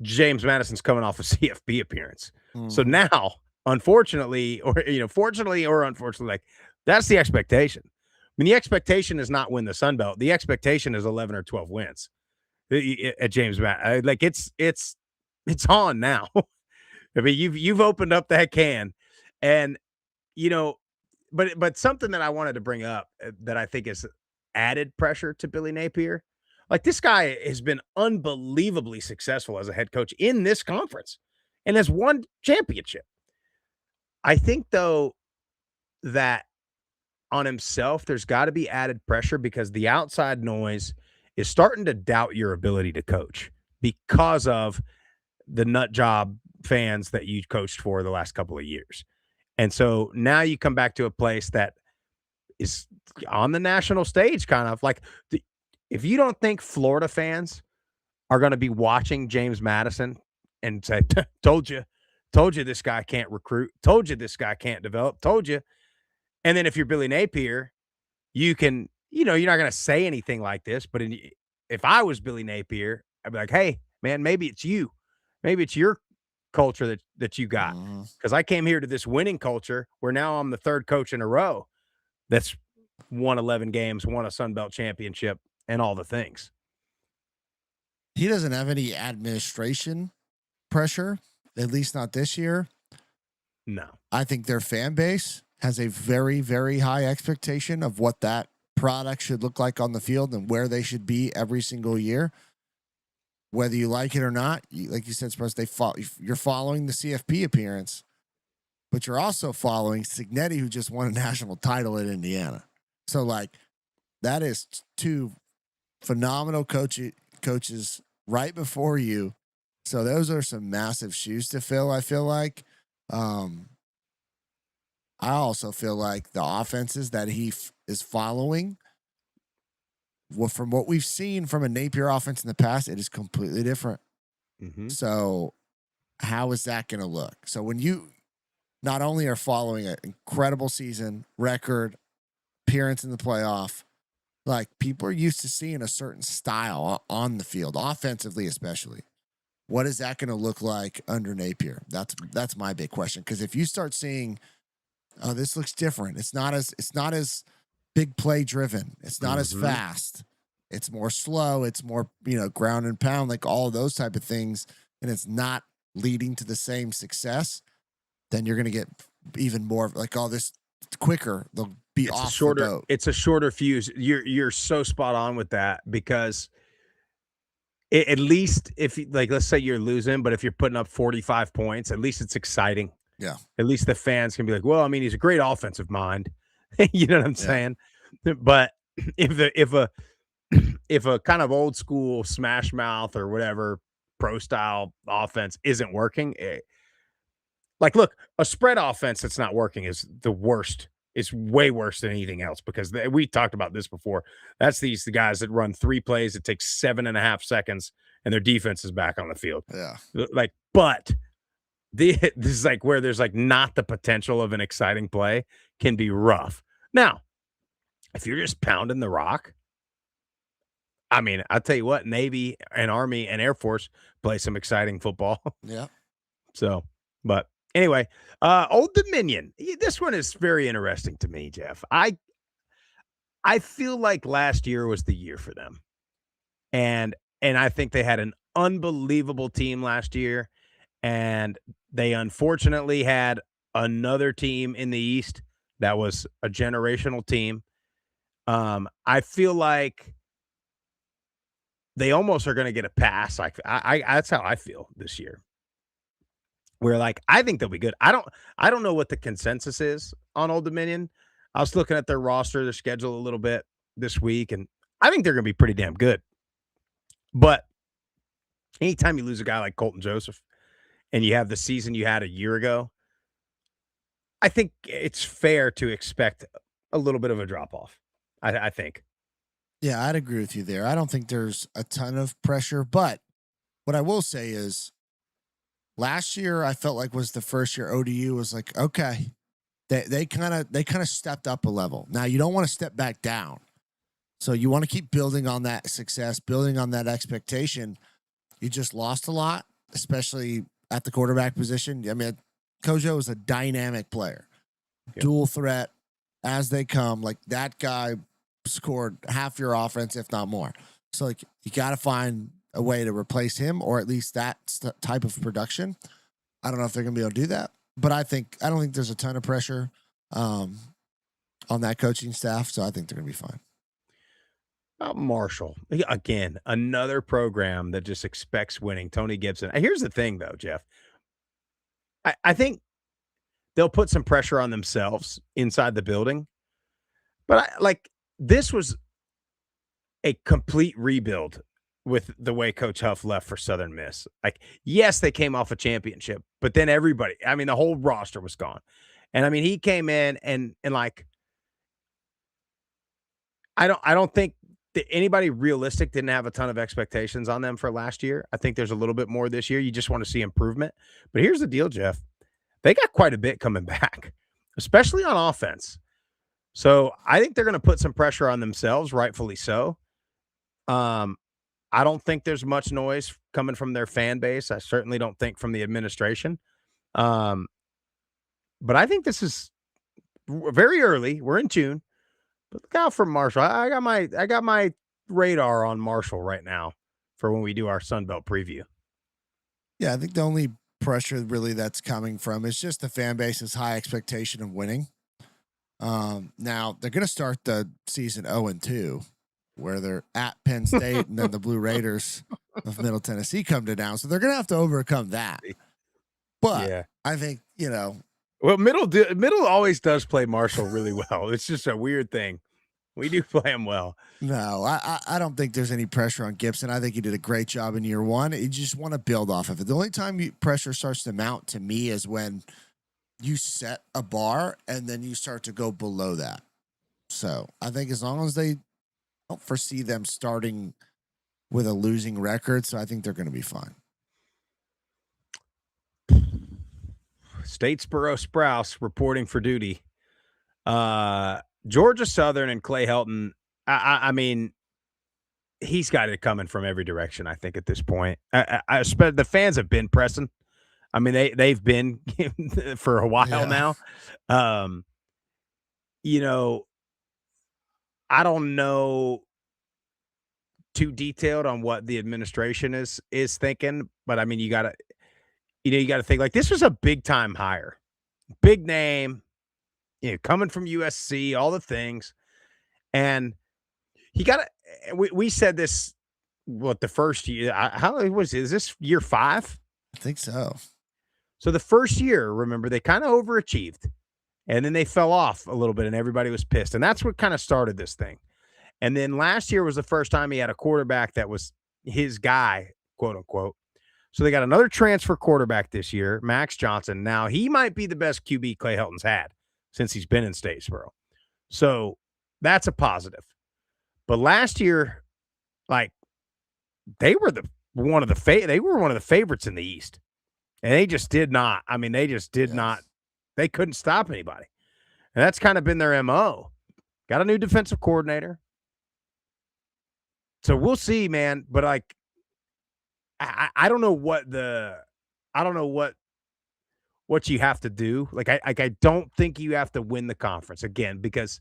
James Madison's coming off a CFB appearance. So now, unfortunately, or fortunately or unfortunately, like that's the expectation. I mean, the expectation is not win the Sun Belt. The expectation is 11 or 12 wins at James Madison. Like it's on now. I mean, you've opened up that can, and but something that I wanted to bring up that I think is added pressure to Billy Napier. Like this guy has been unbelievably successful as a head coach in this conference and has won championship. I think, though, that on himself, there's got to be added pressure because the outside noise is starting to doubt your ability to coach because of the nut job fans that you coached for the last couple of years. And so now you come back to a place that is on the national stage, kind of like if you don't think Florida fans are going to be watching James Madison and say, told you this guy can't recruit, told you this guy can't develop, told you. And then if you're Billy Napier, you can, you're not going to say anything like this, but if I was Billy Napier, I'd be like, hey, man, maybe it's you. Maybe it's your culture that you got. Because I came here to this winning culture where now I'm the third coach in a row that's won 11 games, won a Sun Belt championship, and all the things. He doesn't have any administration pressure, at least not this year. No. I think their fan base has a very, very high expectation of what that product should look like on the field and where they should be every single year. Whether you like it or not, like you said, you're following the CFP appearance, but you're also following Signetti, who just won a national title at Indiana. So, like, that is two phenomenal coaches right before you. So those are some massive shoes to fill, I feel like. I also feel like the offenses that he is following, from what we've seen from a Napier offense in the past, it is completely different. So how is that going to look? So when you not only are following an incredible season, record, appearance in the playoff, like people are used to seeing a certain style on the field, offensively especially. What is that going to look like under Napier? That's my big question. Because if you start seeing, oh, this looks different. It's not as big play driven. It's not as fast. It's more slow. It's more, ground and pound, like all of those type of things. And it's not leading to the same success. Then you're going to get even more like all this quicker. They'll be off the boat. It's a shorter fuse. You're so spot on with that because at least if let's say you're losing, but if you're putting up 45 points, at least it's exciting. Yeah. At least the fans can be like, well, I mean, he's a great offensive mind. You know what I'm saying? But if a kind of old school smash mouth or whatever pro style offense isn't working, Like, look, a spread offense that's not working is the worst. It's way worse than anything else because we talked about this before. That's the guys that run 3 plays. It takes 7.5 seconds, and their defense is back on the field. Yeah. Like, but this is like where there's like not the potential of an exciting play can be rough. Now, if you're just pounding the rock, I mean, I'll tell you what, Navy and Army and Air Force play some exciting football. Yeah. So, but anyway, Old Dominion. This one is very interesting to me, Jeff. I feel like last year was the year for them. And I think they had an unbelievable team last year, and they unfortunately had another team in the East that was a generational team. I feel like they almost are going to get a pass. Like I that's how I feel this year. Where like I think they'll be good. I don't know what the consensus is on Old Dominion. I was looking at their roster, their schedule a little bit this week, and I think they're going to be pretty damn good. But anytime you lose a guy like Colton Joseph and you have the season you had a year ago, I think it's fair to expect a little bit of a drop off. I think. Yeah, I'd agree with you there. I don't think there's a ton of pressure, but what I will say is last year I felt like was the first year ODU was like, okay, they kind of stepped up a level. Now you don't want to step back down. So you want to keep building on that success, building on that expectation. You just lost a lot, especially at the quarterback position. I mean, Kojo is a dynamic player, dual threat as they come. Like that guy scored half your offense, if not more. So like you got to find a way to replace him, or at least that type of production. I don't know if they're going to be able to do that, but I don't think there's a ton of pressure on that coaching staff. So I think they're going to be fine. Marshall, again, another program that just expects winning. Tony Gibson. Here's the thing, though, Jeff. I think they'll put some pressure on themselves inside the building. But this was a complete rebuild with the way Coach Huff left for Southern Miss. Like, yes, they came off a championship, but then the whole roster was gone. And I mean, he came in and like, I don't think that anybody realistic didn't have a ton of expectations on them for last year. I think there's a little bit more this year. You just want to see improvement. But here's the deal, Jeff. They got quite a bit coming back, especially on offense. So I think they're going to put some pressure on themselves, rightfully so. I don't think there's much noise coming from their fan base. I certainly don't think from the administration. But I think this is very early. We're in June. But look out for Marshall. I got my radar on Marshall right now for when we do our Sun Belt preview. Yeah, I think the only pressure really that's coming from is just the fan base's high expectation of winning. Now they're going to start the season 0-2, where they're at Penn State and then the Blue Raiders of Middle Tennessee come to town. So they're going to have to overcome that. But yeah. I think, well, Middle always does play Marshall really well. It's just a weird thing. We do play him well. No, I don't think there's any pressure on Gibson. I think he did a great job in year one. You just want to build off of it. The only time pressure starts to mount to me is when you set a bar and then you start to go below that. So I think as long as they don't foresee them starting with a losing record, so I think they're going to be fine. Statesboro Sprouse reporting for duty. Georgia Southern and Clay Helton. I mean, he's got it coming from every direction. I think at this point, the fans have been pressing. I mean, they've been for a while now. I don't know too detailed on what the administration is thinking, but I mean, you got to think like this was a big time hire, big name, coming from USC, all the things. And he got it. We said this, the first year, is this year 5? I think so. So the first year, remember, they kind of overachieved and then they fell off a little bit and everybody was pissed. And that's what kind of started this thing. And then last year was the first time he had a quarterback that was his guy, quote unquote. So they got another transfer quarterback this year, Max Johnson. Now, he might be the best QB Clay Helton's had since he's been in Statesboro. So that's a positive. But last year, like, they were one of the favorites in the East. And they just did not. I mean, they just did not. They couldn't stop anybody. And that's kind of been their MO. Got a new defensive coordinator. So we'll see, man. But like, I don't know what what you have to do. Like, I don't think you have to win the conference again, because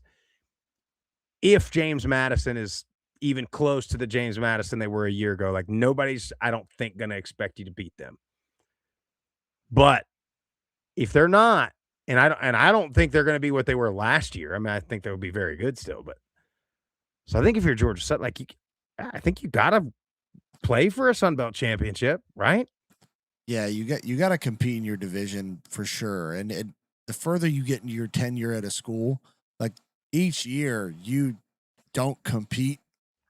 if James Madison is even close to the James Madison they were a year ago, like, nobody's, I don't think, going to expect you to beat them. But if they're not, and I don't think they're going to be what they were last year. I mean, I think they would be very good still, but so I think if you're Georgia Southern, like, I think you got to play for a Sun Belt championship, right? Yeah, you got to compete in your division for sure. And the further you get into your tenure at a school, like, each year you don't compete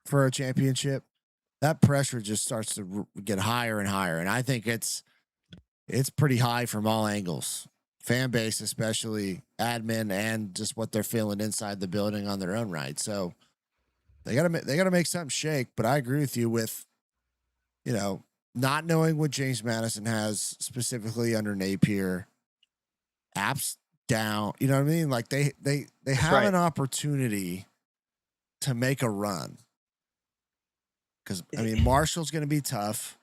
for a championship, that pressure just starts to get higher and higher. And I think it's pretty high from all angles, fan base especially, admin, and just what they're feeling inside the building on their own right. So they gotta make something shake. But I agree with you with, not knowing what James Madison has specifically under Napier, apps down. You know what I mean? Like, they have an opportunity to make a run. Because I mean, Marshall's going to be tough,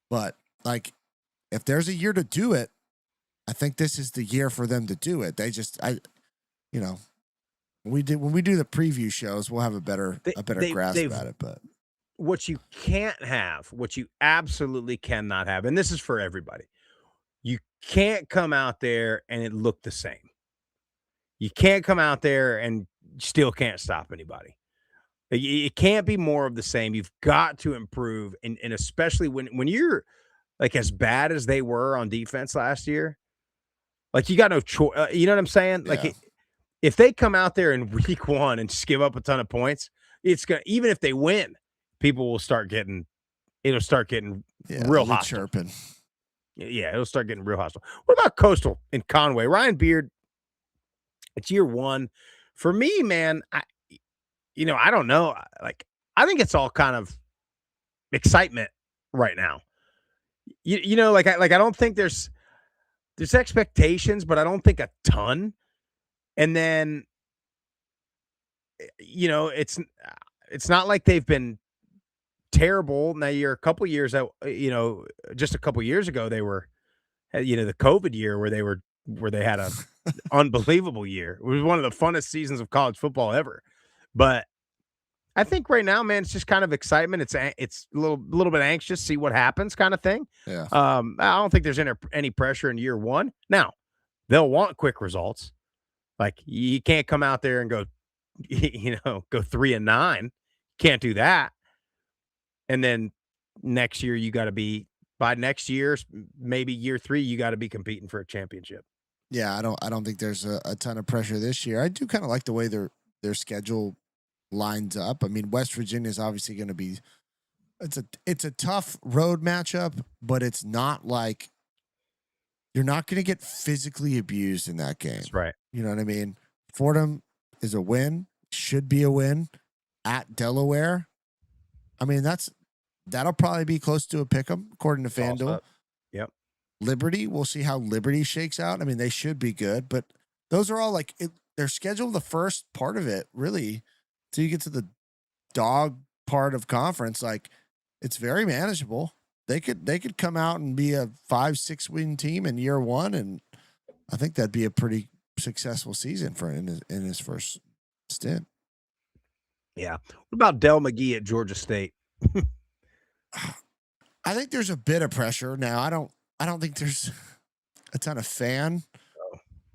but like, if there's a year to do it, I think this is the year for them to do it. They just, when we do the preview shows, we'll have a better grasp at it. But what you can't have, what you absolutely cannot have, and this is for everybody, you can't come out there and it look the same. You can't come out there and still can't stop anybody. It can't be more of the same. You've got to improve, and especially when you're like as bad as they were on defense last year, like, you got no choice. You know what I'm saying? Yeah. Like, if they come out there in week one and just give up a ton of points, it's gonna, even if they win, people will start getting, real hostile. Chirping. Yeah, it'll start getting real hostile. What about Coastal in Conway? Ryan Beard, it's year one. For me, man, I don't know. Like, I think it's all kind of excitement right now. I don't think there's expectations, but I don't think a ton. And then, it's not like they've been terrible. Now, you're a couple years out, just a couple years ago, they were, the COVID year where they had a unbelievable year. It was one of the funnest seasons of college football ever. But I think right now, man, it's just kind of excitement. It's a little bit anxious, see what happens, kind of thing. Yeah. I don't think there's any pressure in year one. Now, they'll want quick results. Like, you can't come out there and go, go 3-9. Can't do that. And then next year, you got to be, by next year, maybe year 3, you got to be competing for a championship. Yeah, I don't think there's a ton of pressure this year. I do kind of like the way their schedule lines up. I mean, West Virginia is obviously going to be, it's a tough road matchup, but it's not like you're not going to get physically abused in that game. That's right. You know what I mean? Fordham is a win, should be a win at Delaware. I mean, that'll probably be close to a pick'em according to FanDuel. Yep. Liberty, we'll see how Liberty shakes out. I mean, they should be good, but those are all like they're scheduled the first part of it, really, till you get to the dog part of conference. Like, it's very manageable. They could come out and be a 5-6 win team in year one, and I think that'd be a pretty successful season for in his first stint. Yeah. What about Del McGee at Georgia State? I think there's a bit of pressure now. I don't think there's a ton of fan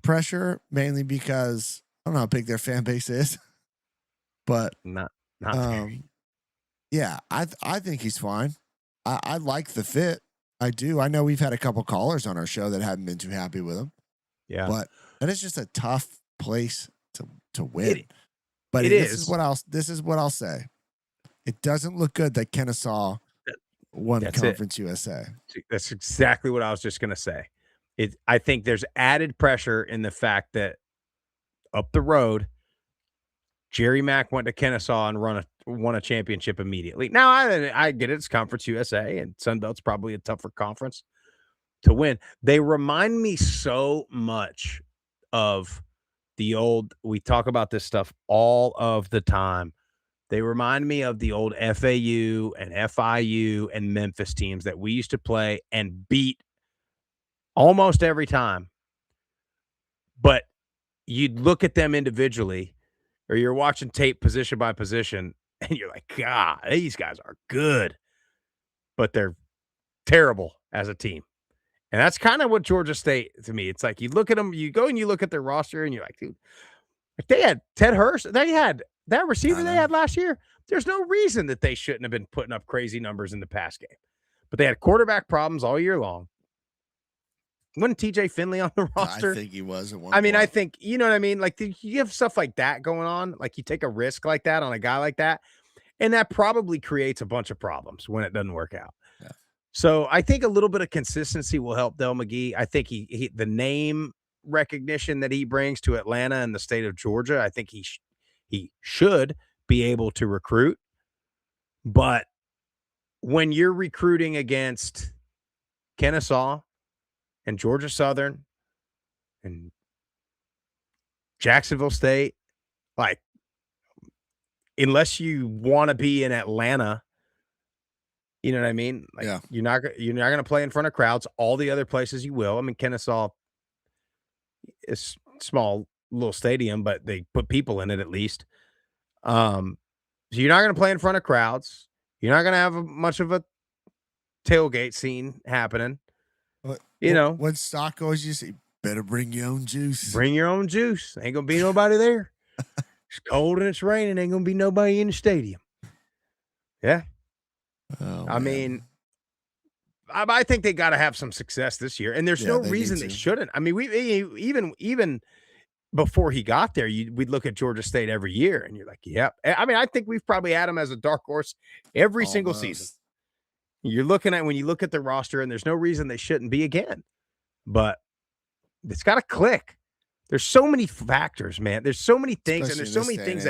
pressure, mainly because I don't know how big their fan base is, but not very. Yeah, I think he's fine. I like the fit. I do. I know we've had a couple callers on our show that haven't been too happy with him. Yeah, but that is just a tough place to win. This is what I'll say. It doesn't look good that Kennesaw won That's Conference USA. That's exactly what I was just going to say. I think there's added pressure in the fact that up the road, Jerry Mack went to Kennesaw and won a championship immediately. Now, I get it. It's Conference USA, and Sun Belt's probably a tougher conference to win. They remind me so much of the old – we talk about this stuff all of the time. They remind me of the old FAU and FIU and Memphis teams that we used to play and beat almost every time. But you'd look at them individually, or you're watching tape position by position, and you're like, God, these guys are good, but they're terrible as a team. And that's kind of what Georgia State, to me, it's like you look at them, you go and you look at their roster, and you're like, dude, if they had Ted Hurst, they had that receiver they had last year, there's no reason that they shouldn't have been putting up crazy numbers in the pass game. But they had quarterback problems all year long. Wasn't TJ Finley on the roster? I think he was at one I mean, point. I think, you know what I mean? Like, you have stuff like that going on. Like, you take a risk like that on a guy like that, and that probably creates a bunch of problems when it doesn't work out. Yeah. So I think a little bit of consistency will help Del McGee. I think he the name recognition that he brings to Atlanta and the state of Georgia, I think he should be able to recruit. But when you're recruiting against Kennesaw and Georgia Southern and Jacksonville State, like, unless you want to be in Atlanta, you know what I mean? Like, Yeah. you're not going to play in front of crowds. All the other places you will. I mean, Kennesaw is small little stadium, but they put people in it at least. So you're not going to play in front of crowds. You're not going to have much of a tailgate scene happening. When stock goes, you say, better bring your own juice. Bring your own juice. Ain't going to be nobody there. It's cold and it's raining. Ain't going to be nobody in the stadium. Yeah. Oh, I mean, I think they got to have some success this year, and there's no reason they shouldn't. I mean, we even before he got there, we'd look at Georgia State every year, and you're like, yep. I mean, I think we've probably had them as a dark horse every single season. You're looking at when you look at the roster, and there's no reason they shouldn't be again. But it's got to click. There's so many factors, man. There's so many things, and there's so many things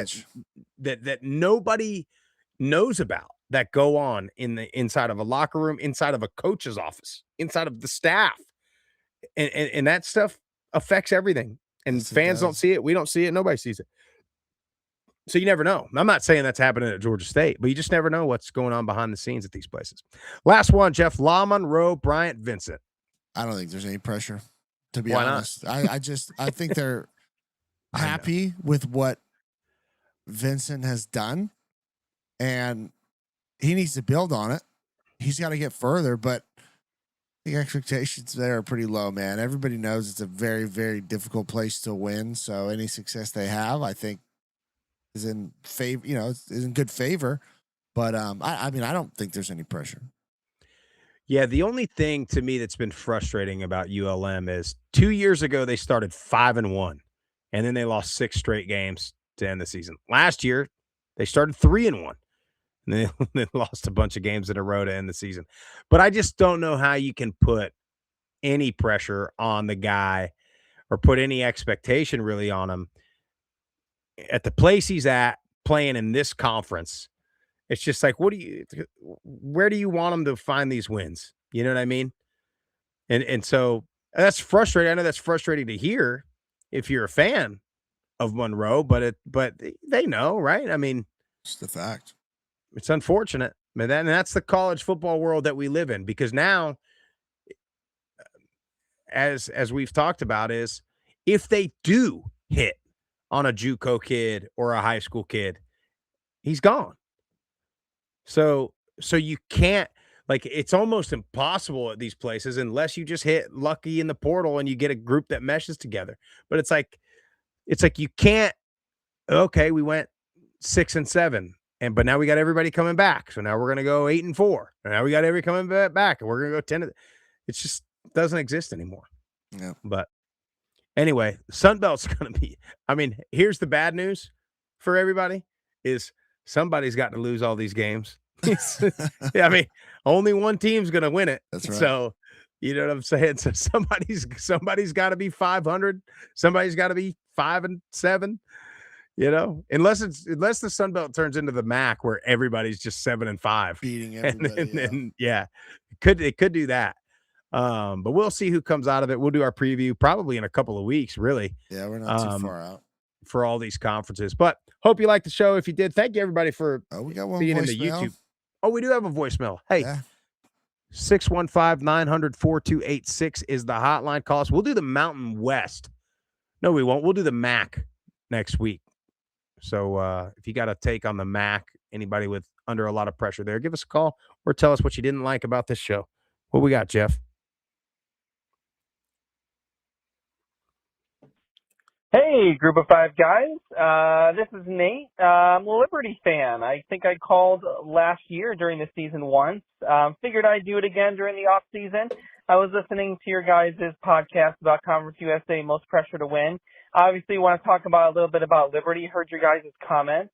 that nobody knows about that go on in the inside of a locker room, inside of a coach's office, inside of the staff. And that stuff affects everything. And fans don't see it. We don't see it. Nobody sees it. So you never know. I'm not saying that's happening at Georgia State, but you just never know what's going on behind the scenes at these places. Last one, Jeff. La Monroe, Bryant Vincent. I don't think there's any pressure, to be honest. I think they're happy with what Vincent has done, and he needs to build on it. He's got to get further, but the expectations there are pretty low, man. Everybody knows it's a very, very difficult place to win. So any success they have, I think, is in favor. Is in good favor. But I mean, I don't think there's any pressure. Yeah, the only thing to me that's been frustrating about ULM is 2 years ago they started 5-1, and then they lost 6 straight games to end the season. Last year they started 3-1. And they lost a bunch of games in a row to end the season. But I just don't know how you can put any pressure on the guy or put any expectation really on him at the place he's at playing in this conference. It's just like, where do you want him to find these wins? You know what I mean? And so that's frustrating. I know that's frustrating to hear if you're a fan of Monroe, but they know, right? I mean, it's the fact. It's unfortunate, but that's the college football world that we live in, because now, as we've talked about, is if they do hit on a JUCO kid or a high school kid, he's gone. So you can't, like, it's almost impossible at these places unless you just hit lucky in the portal and you get a group that meshes together. But it's like you can't. Okay, we went 6-7. But now we got everybody coming back. So now we're going to go 8-4. And now we got everybody coming back. And we're going to go 10. It just doesn't exist anymore. Yeah. But anyway, Sun Belt's going to be, I mean, here's the bad news for everybody is somebody's got to lose all these games Yeah, I mean, only one team's gonna win it. That's right. So, you know what I'm saying? So somebody's got to be 500. Somebody's got to be 5-7. You know, unless the Sun Belt turns into the MAC where everybody's just 7-5, Beating and everybody. then it could do that. But we'll see who comes out of it. We'll do our preview probably in a couple of weeks, really. Yeah, we're not too far out for all these conferences. But hope you liked the show. If you did, thank you everybody for we got one being in voicemail. the YouTube. Oh, we do have a voicemail. Hey, Yeah. 615-900-4286 is the hotline. Call us. We'll do the Mountain West. No, we won't. We'll do the MAC next week. So if you got a take on the MAC, anybody with under a lot of pressure there, give us a call or tell us what you didn't like about this show. What we got, Jeff? Hey, group of five guys. This is Nate. I'm a Liberty fan. I think I called last year during the season once. Figured I'd do it again during the off season. I was listening to your guys' podcast about Conference USA, Most Pressure to Win. Obviously, want to talk about a little bit about Liberty. Heard your guys' comments.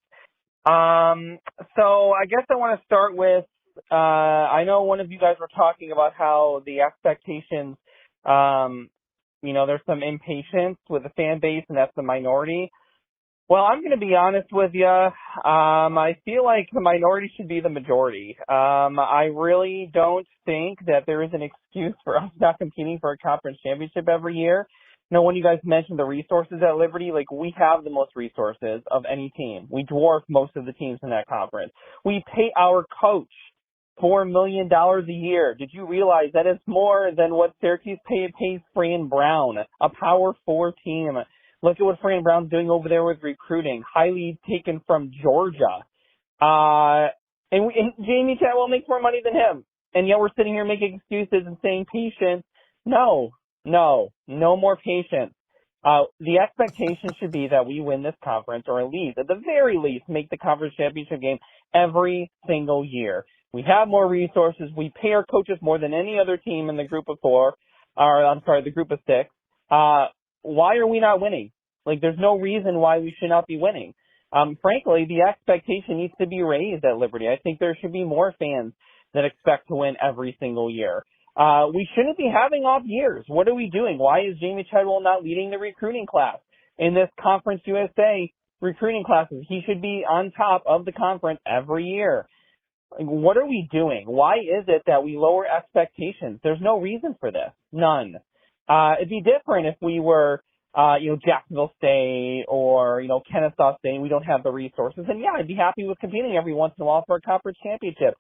So I guess I want to start with, I know one of you guys were talking about how the expectations, there's some impatience with the fan base, and that's the minority. Well, I'm going to be honest with you. I feel like the minority should be the majority. I really don't think that there is an excuse for us not competing for a conference championship every year. When you guys mentioned the resources at Liberty, we have the most resources of any team. We dwarf most of the teams in that conference. We pay our coach $4 million a year. Did you realize that is more than what Syracuse pays Fran Brown, a Power 4 team? Look at what Fran Brown's doing over there with recruiting, highly taken from Georgia. And Jamie Chadwell makes more money than him. And yet we're sitting here making excuses and saying patience. No more patience. The expectation should be that we win this conference, or at the very least, make the conference championship game every single year. We have more resources. We pay our coaches more than any other team in the group of the group of six. Why are we not winning? There's no reason why we should not be winning. Frankly, the expectation needs to be raised at Liberty. I think there should be more fans that expect to win every single year. We shouldn't be having off years. What are we doing? Why is Jamie Chadwell not leading the recruiting class in this Conference USA recruiting classes? He should be on top of the conference every year. What are we doing? Why is it that we lower expectations? There's no reason for this. None. It'd be different if we were, Jacksonville State or, Kennesaw State. We don't have the resources. And yeah, I'd be happy with competing every once in a while for a conference championship.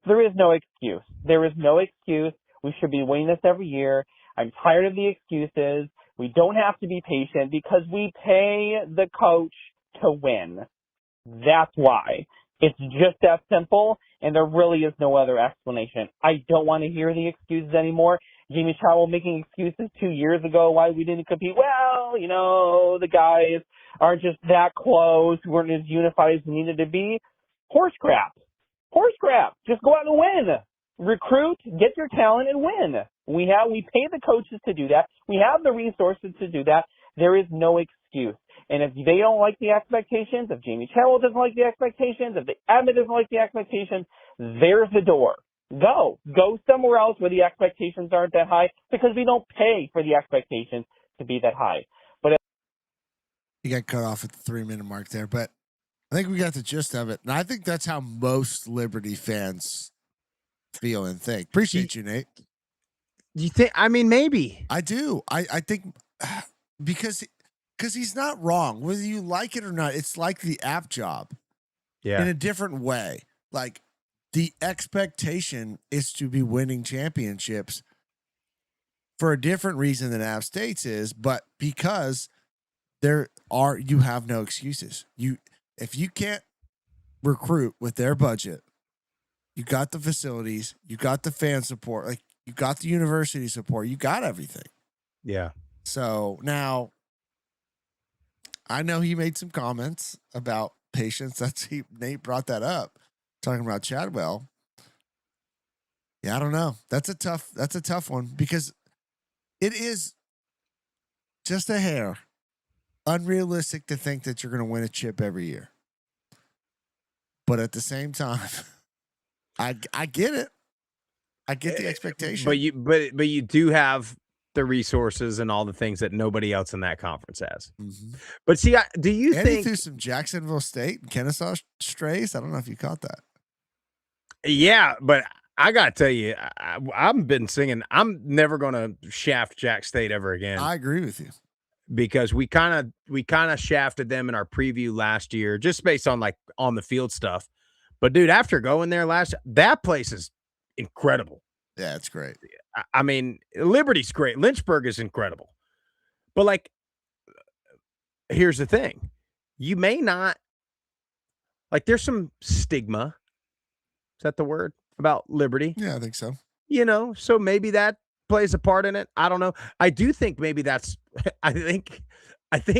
There is no excuse. There is no excuse. We should be winning this every year. I'm tired of the excuses. We don't have to be patient because we pay the coach to win. That's why. It's just that simple, and there really is no other explanation. I don't want to hear the excuses anymore. Jamie Chadwell making excuses 2 years ago why we didn't compete. Well, the guys aren't just that close. We weren't as unified as we needed to be. Horse crap. Just go out and win. Recruit, get your talent, and win. We pay the coaches to do that. We have the resources to do that. There is no excuse. And if they don't like the expectations, if Jamie Chadwell doesn't like the expectations, if the admin doesn't like the expectations, there's the door. Go somewhere else where the expectations aren't that high, because we don't pay for the expectations to be that high. But you got cut off at the 3-minute mark there, but I think we got the gist of it. And I think that's how most Liberty fans feel and think. Appreciate you, Nate. You think? I mean, maybe. I do. I think because he's not wrong. Whether you like it or not, it's like the app job. Yeah. In a different way. The expectation is to be winning championships for a different reason than App State's is, but because you have no excuses. If you can't recruit with their budget, you got the facilities, you got the fan support, you got the university support, you got everything. Yeah. So now I know he made some comments about patience. Nate brought that up, talking about Chadwell. Yeah, I don't know. That's a tough one, because it is just a hair unrealistic to think that you're going to win a chip every year. But at the same time, I get it. I get the expectation. But you do have the resources and all the things that nobody else in that conference has. Mm-hmm. But see, do you and think he threw some Jacksonville State and Kennesaw strays? I don't know if you caught that. Yeah, but I gotta tell you, I've been singing. I'm never gonna shaft Jack State ever again. I agree with you because we kind of shafted them in our preview last year, just based on like on the field stuff. But dude, after going there that place is incredible. Yeah, it's great. I mean, Liberty's great. Lynchburg is incredible. But like, here's the thing: you may not like. There's some stigma. Is that the word about Liberty? Yeah, I think so. So maybe that plays a part in it. I don't know. I do think maybe that's. I think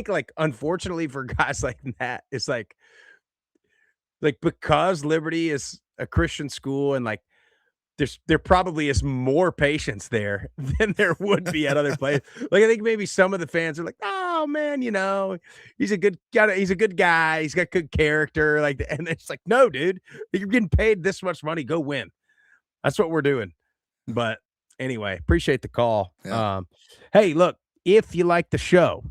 like unfortunately for guys like that, it's like because Liberty is a Christian school and like there probably is more patience there than there would be at other places. Like I think maybe some of the fans are like, oh man, he's a good guy. He's a good guy. He's got good character. Like, and it's like, no, dude, you're getting paid this much money. Go win. That's what we're doing. But anyway, appreciate the call. Yeah. Hey, look, if you like the show,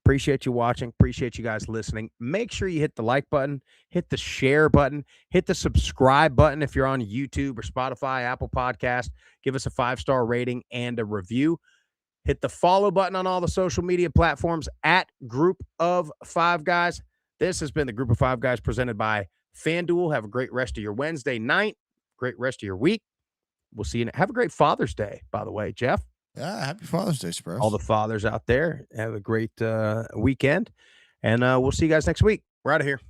appreciate you watching. Appreciate you guys listening. Make sure you hit the like button, hit the share button, hit the subscribe button if you're on YouTube or Spotify, Apple Podcast. Give us a 5-star rating and a review. Hit the follow button on all the social media platforms at Group of Five Guys. This has been the Group of Five Guys presented by FanDuel. Have a great rest of your Wednesday night. Great rest of your week. We'll see you. Have a great Father's Day, by the way, Jeff. Yeah, happy Father's Day, Spurs. All the fathers out there, have a great weekend. And we'll see you guys next week. We're out of here.